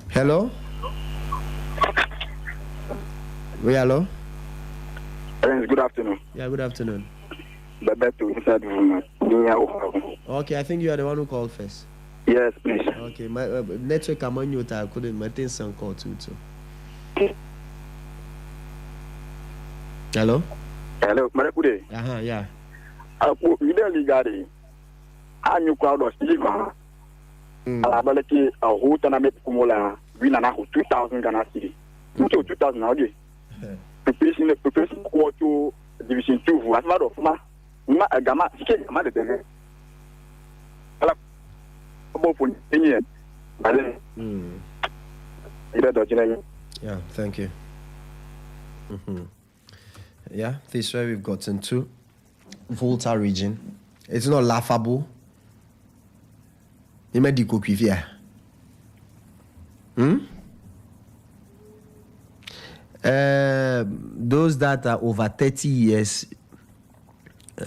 Hello? Oui, hello? Good afternoon. Yeah, good afternoon. Okay, I think you are the one who called first. Yes, please. Okay, my network I'm on you, I couldn't maintain some call too. Hello? Hello, Marakude. Yeah. Middle League, and you crowd of Silva. Alabalaki, a whole tournament Kumola, win an 2,000 Ghana city. 2,000 now. Preparing quarter Division 2, as matter of Ma Gama, Mother. Yeah, thank you. Yeah, this is where we've gotten to. Volta region. It's not laughable. You made the cookie here. Those that are over 30 years,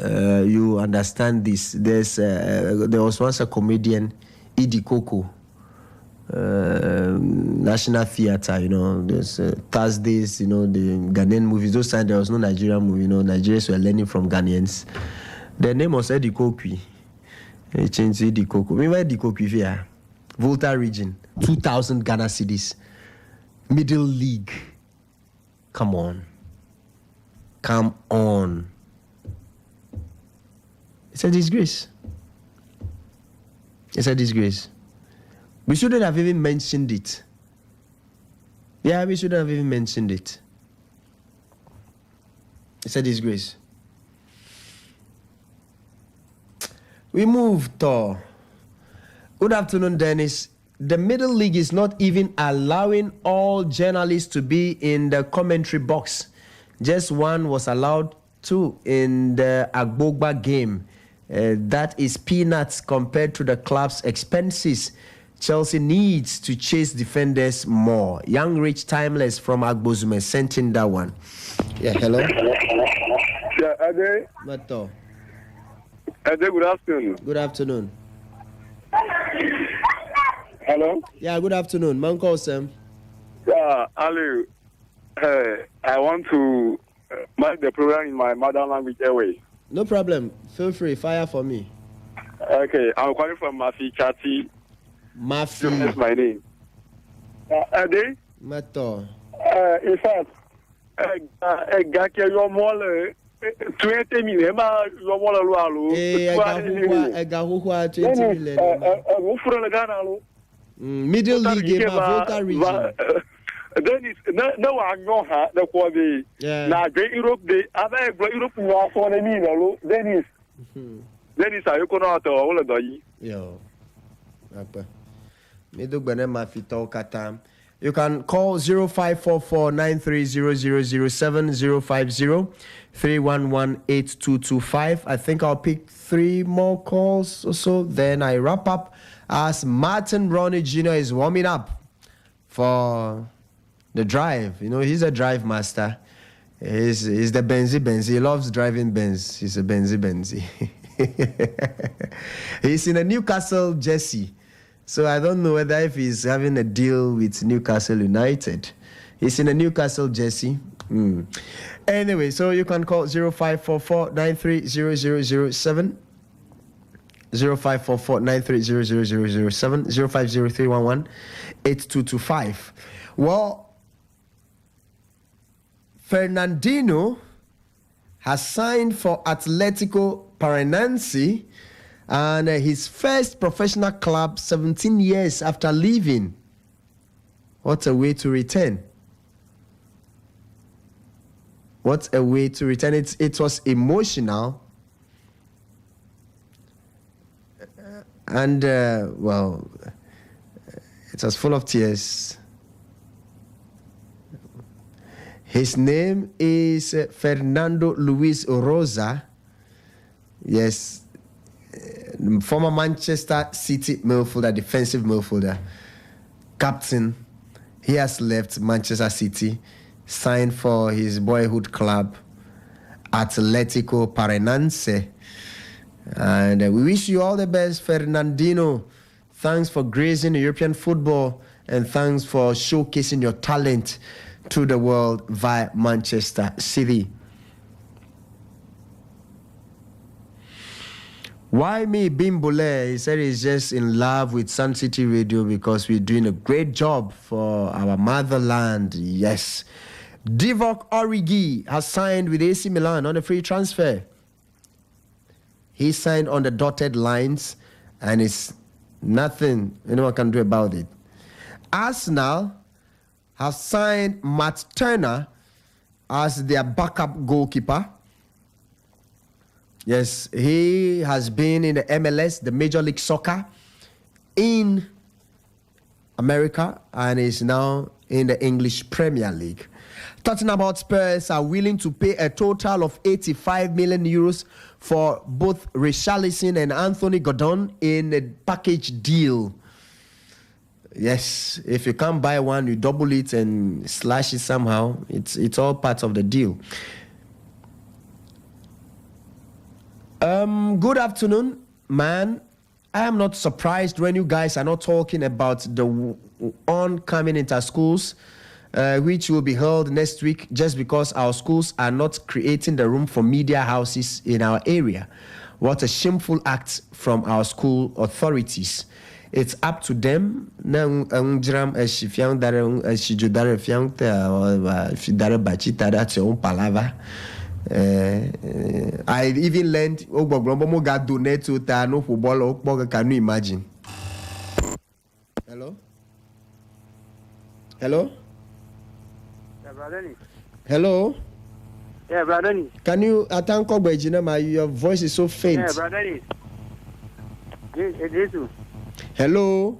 you understand this. There was once a comedian, Idi Koko, National Theatre, there's Thursdays, the Ghanaian movies. Those times there was no Nigerian movie, Nigerians were learning from Ghanaians. The name was Eddie Kopi. He changed to Eddie Koko. Remember Eddie Kopi here? Volta region, 2,000 Ghana cedis. Middle League. Come on. It's a disgrace. We shouldn't have even mentioned it. Yeah, we shouldn't have even mentioned it. It's a disgrace. We move to. Good afternoon, Dennis. The Middle League is not even allowing all journalists to be in the commentary box. Just one was allowed to in the Agbogba game. That is peanuts compared to the club's expenses. Chelsea needs to chase defenders more. Young Rich Timeless from Agbozume sent in that one. Yeah, hello? Yeah, Ade. Mato. Ade, good afternoon. Good afternoon. Hello? Yeah, good afternoon. Manko Sam. Yeah, Ali. I want to make the program in my mother language airway. No problem. Feel free. Fire for me. Okay, I'm calling from Mafi Chati. Mafi. That's my name. Ade? Mato. In fact, your mole 20 million. Your mole. Egahuhua 20 million. Middle League game, Volta region. Then it's no one know her the quality. Now, Great Europe, the other Europe, you are for the middle. Then is a Yokono all of the yo. You can call 0544-930007 050-311-8225. I think I'll pick 3 more calls or so. Then I wrap up as Martin Ronnie Jr. is warming up for the drive. He's a drive master. He's the Benzi. He loves driving Benz. He's a Benzi. He's in a Newcastle jersey. So I don't know whether if he's having a deal with Newcastle United. He's in a Newcastle jersey. Anyway, so you can call 0544-930007 0544-930007 050-311-8225. Well, Fernandinho has signed for Atletico Paranaense and his first professional club 17 years after leaving. What a way to return. What a way to return. It was emotional. And, it was full of tears. His name is Fernando Luis Rosa. Yes, former Manchester City midfielder, defensive midfielder, captain. He has left Manchester City, signed for his boyhood club, Atletico Paranaense. And we wish you all the best, Fernandinho. Thanks for gracing European football, and thanks for showcasing your talent to the world via Manchester City. Why me, Bimbole? He said he's just in love with Sandcity Radio because we're doing a great job for our motherland. Yes. Divock Origi has signed with AC Milan on a free transfer. He signed on the dotted lines, and it's nothing anyone can do about it. Arsenal have signed Matt Turner as their backup goalkeeper. Yes, he has been in the MLS, the Major League Soccer, in America, and is now in the English Premier League. Tottenham Hotspurs are willing to pay a total of 85 million euros for both Richarlison and Anthony Gordon in a package deal. Yes, if you can't buy one, you double it and slash it somehow. It's all part of the deal. Good afternoon, man. I am not surprised when you guys are not talking about the oncoming inter-schools, which will be held next week, just because our schools are not creating the room for media houses in our area. What a shameful act from our school authorities. It's up to them. I even learned can you imagine? Hello? Hello? Yeah, brother. Hello? Yeah, brother. Can you attend your voice is so faint. Yeah, brother. Hello?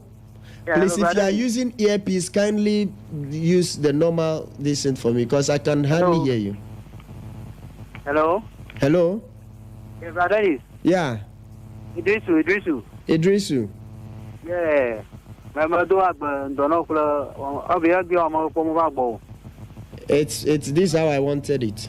Yeah, please, hello, if you are using earpiece, kindly use the normal listen for me, because I can hardly hear you. Hello? Hello? Yeah, brother. Yeah. Idrisu. Yeah. It's this how I wanted it.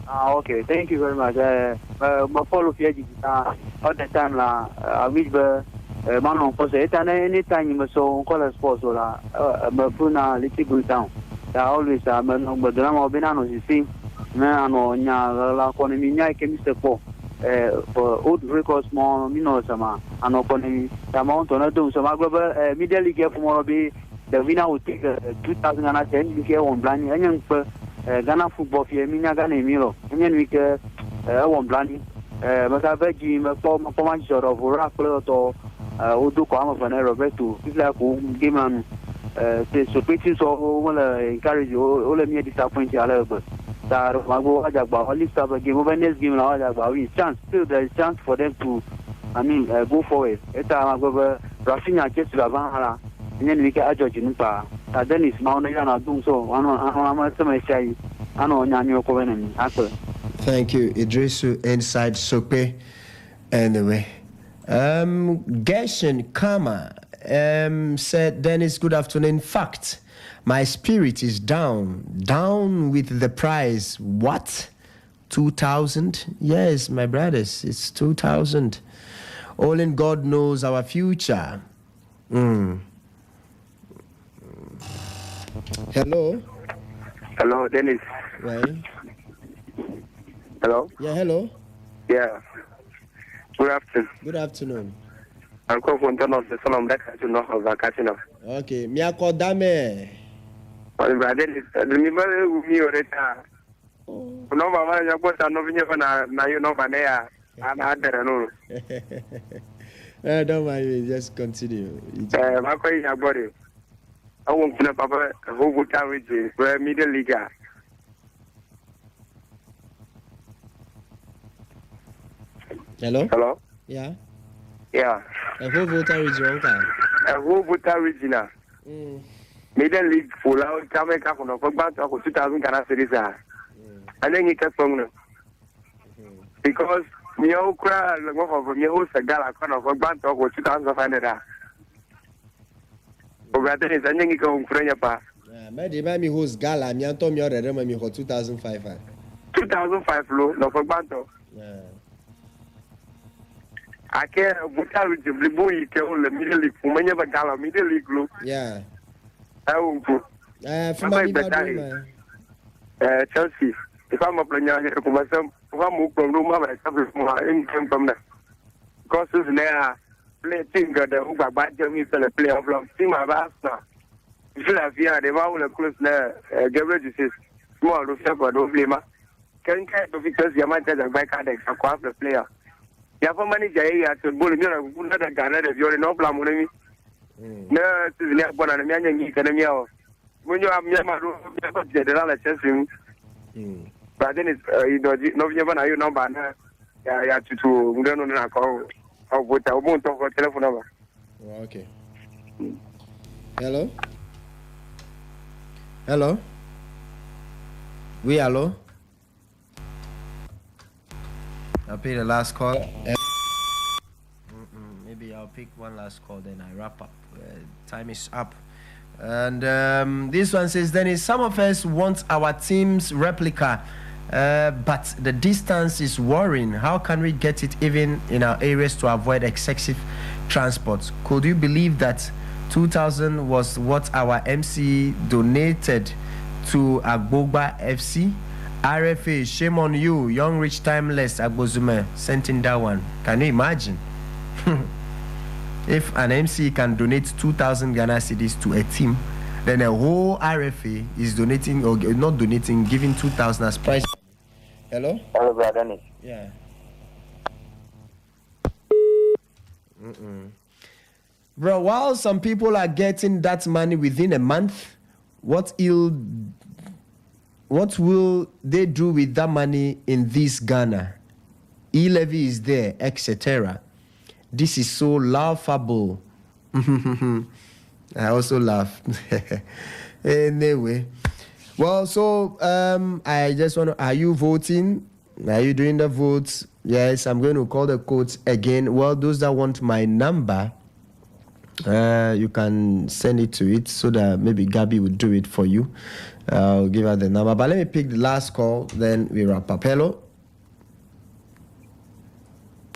Okay. Thank you very much. My follow all the time I wish man on post anytime you must so call sports or little good down. I always but the number of bananas you see. Man, la economy can for old records more, sama, and economy amount on a do some global media league for more be the winner would take 2010 you get one blind and young Ghana football for Mina Ghana Milo, and then we get one blind. But I beg you, for much sort of oracle or Udo Kwama for Roberto, if like game and so pitches or encourage you all of me disappointed a little bit. Chance, still there is chance for them to, go forward. Rafinha just and then we can judge in then it's Mount doing so. Thank you, Idrisu inside Sope. Anyway, Gershon Kama said, Dennis, good afternoon. In fact, my spirit is down with the price. What? 2,000? Yes, my brothers, it's 2,000. Only God knows our future. Hello? Hello, Dennis. Well? Hello? Yeah, hello? Yeah. Good afternoon. Good afternoon. I'm calling from the son of that to know how vacation. Okay, Miyako Dame. Well, brother, remember me already. No, Mama, you got another now you know Banea. And I don't mind me, just continue. My question about it. I won't know Papa who would carry you for a middle league. Hello? Hello? Yeah? Yeah. A whole voter region. A whole voter region. Middle league full out, Jamaica for 2,000 Ghana cities. And then you can from because Me all cry, like one of me who's a gala corner of a band of 2,500. But that is a young go from your pa. Me who's gala, I'm young Tom, you're a me for 2,500. 2005 low, no for Banto. I can't tell you the boy you can the middle league for many of a gala middle league look. Yeah. I won't put. For my Chelsea. If I'm a player, I'm move from room, I'm a income from there. Because there, play thing got the Uber bad Jeremy for the player from Team Avast now. If you have here, they were close there, Gabriel says, small, Lucia, don't blame her. Can kind of because you might have a back at the player. You have a manager here to bully me, another Ghana, if you're no blame on me. No, this is not one of the men in academy. When you have Yamaru, general chasing. But then it's no you number. Yeah, you have to call or what I won't talk about telephone number. Okay. Hello? Hello? Hello? I'll pay the last call. Maybe I'll pick one last call, then I wrap up. Time is up. And this one says, Dennis, some of us want our team's replica, but the distance is worrying. How can we get it even in our areas to avoid excessive transport? Could you believe that 2,000 was what our MC donated to Agbogba FC? RFA, shame on you, young, rich, timeless. Agbozume sent in that one. Can you imagine? If an MC can donate 2,000 Ghana cedis to a team, then a whole RFA is donating or not donating, giving 2,000 as price. Hello? Hello, brother. Yeah. Bro, while some people are getting that money within a month, what will they do with that money in this Ghana? E-levy is there, etc. This is so laughable. I also laugh. Anyway. Well, so I just want to, are you voting? Are you doing the votes? Yes, I'm going to call the codes again. Well, those that want my number, you can send it to it so that maybe Gabby will do it for you. I'll give her the number. But let me pick the last call, then we wrap up. Hello?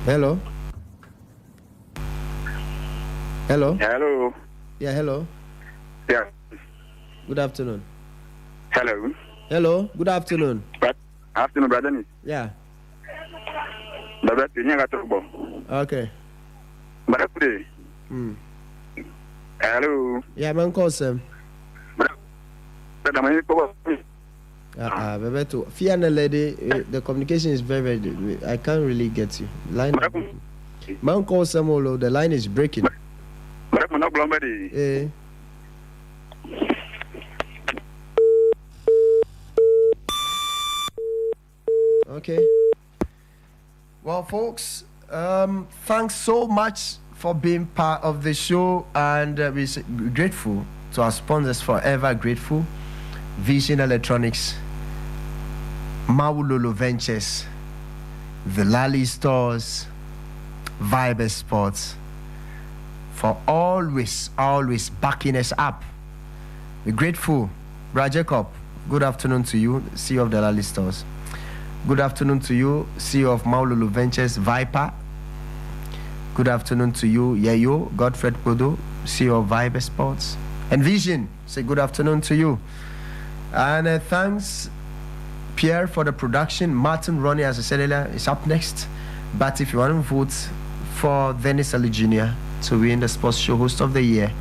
Hello? Hello? Hello. Yeah, hello. Yeah. Good afternoon. Hello. Hello, good afternoon. Afternoon, brother. Yeah. Brother, you got trouble. Okay. Brother. Hello. Yeah, man, call Sam. Brother, Bebeto. Fiona lady, the communication is very, very. I can't really get you. Line. Man, call Sam. The line is breaking. Eh. Okay. Well, folks, thanks so much for being part of the show, and we're grateful to our sponsors, forever grateful. Vision Electronics, Maulolo Ventures, the Lally Stores, Vibe Sports, for always backing us up. We're grateful. Brad Jacob, good afternoon to you, CEO of the Lally Stores. Good afternoon to you, CEO of Maululu Ventures, Viper. Good afternoon to you, Yayo, Godfred Podo, CEO of Vibe Sports. And Vision, say good afternoon to you. And thanks, Pierre, for the production. Martin Ronnie, as I said earlier, is up next. But if you want to vote for Dennis Ali Jr. to win the Sports Show Host of the Year,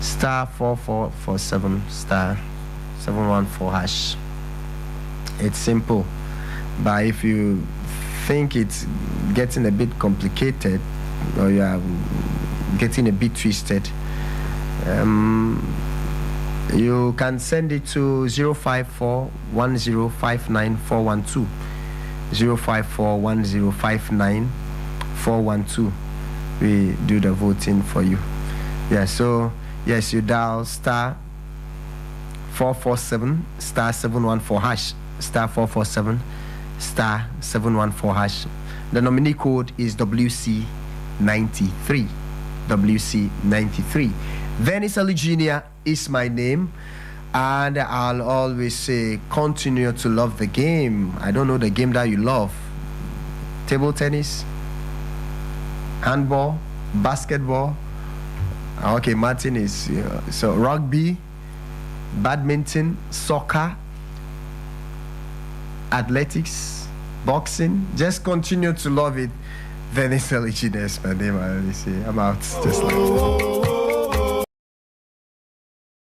*4447 *714#. It's simple, but if you think it's getting a bit complicated or you are getting a bit twisted, you can send it to 054-1059-412. 054-1059-412. We do the voting for you. Yeah, so yes, you dial *447 *714#. *447 star 714 hash. The nominee code is WC93. WC93. Venice Eugenia is my name, and I'll always say continue to love the game. I don't know the game that you love. Table tennis, handball, basketball. Okay, Martin is so rugby, badminton, soccer, athletics, boxing. Just continue to love it. Venice Eugenia is my name. I always say I'm out. Just like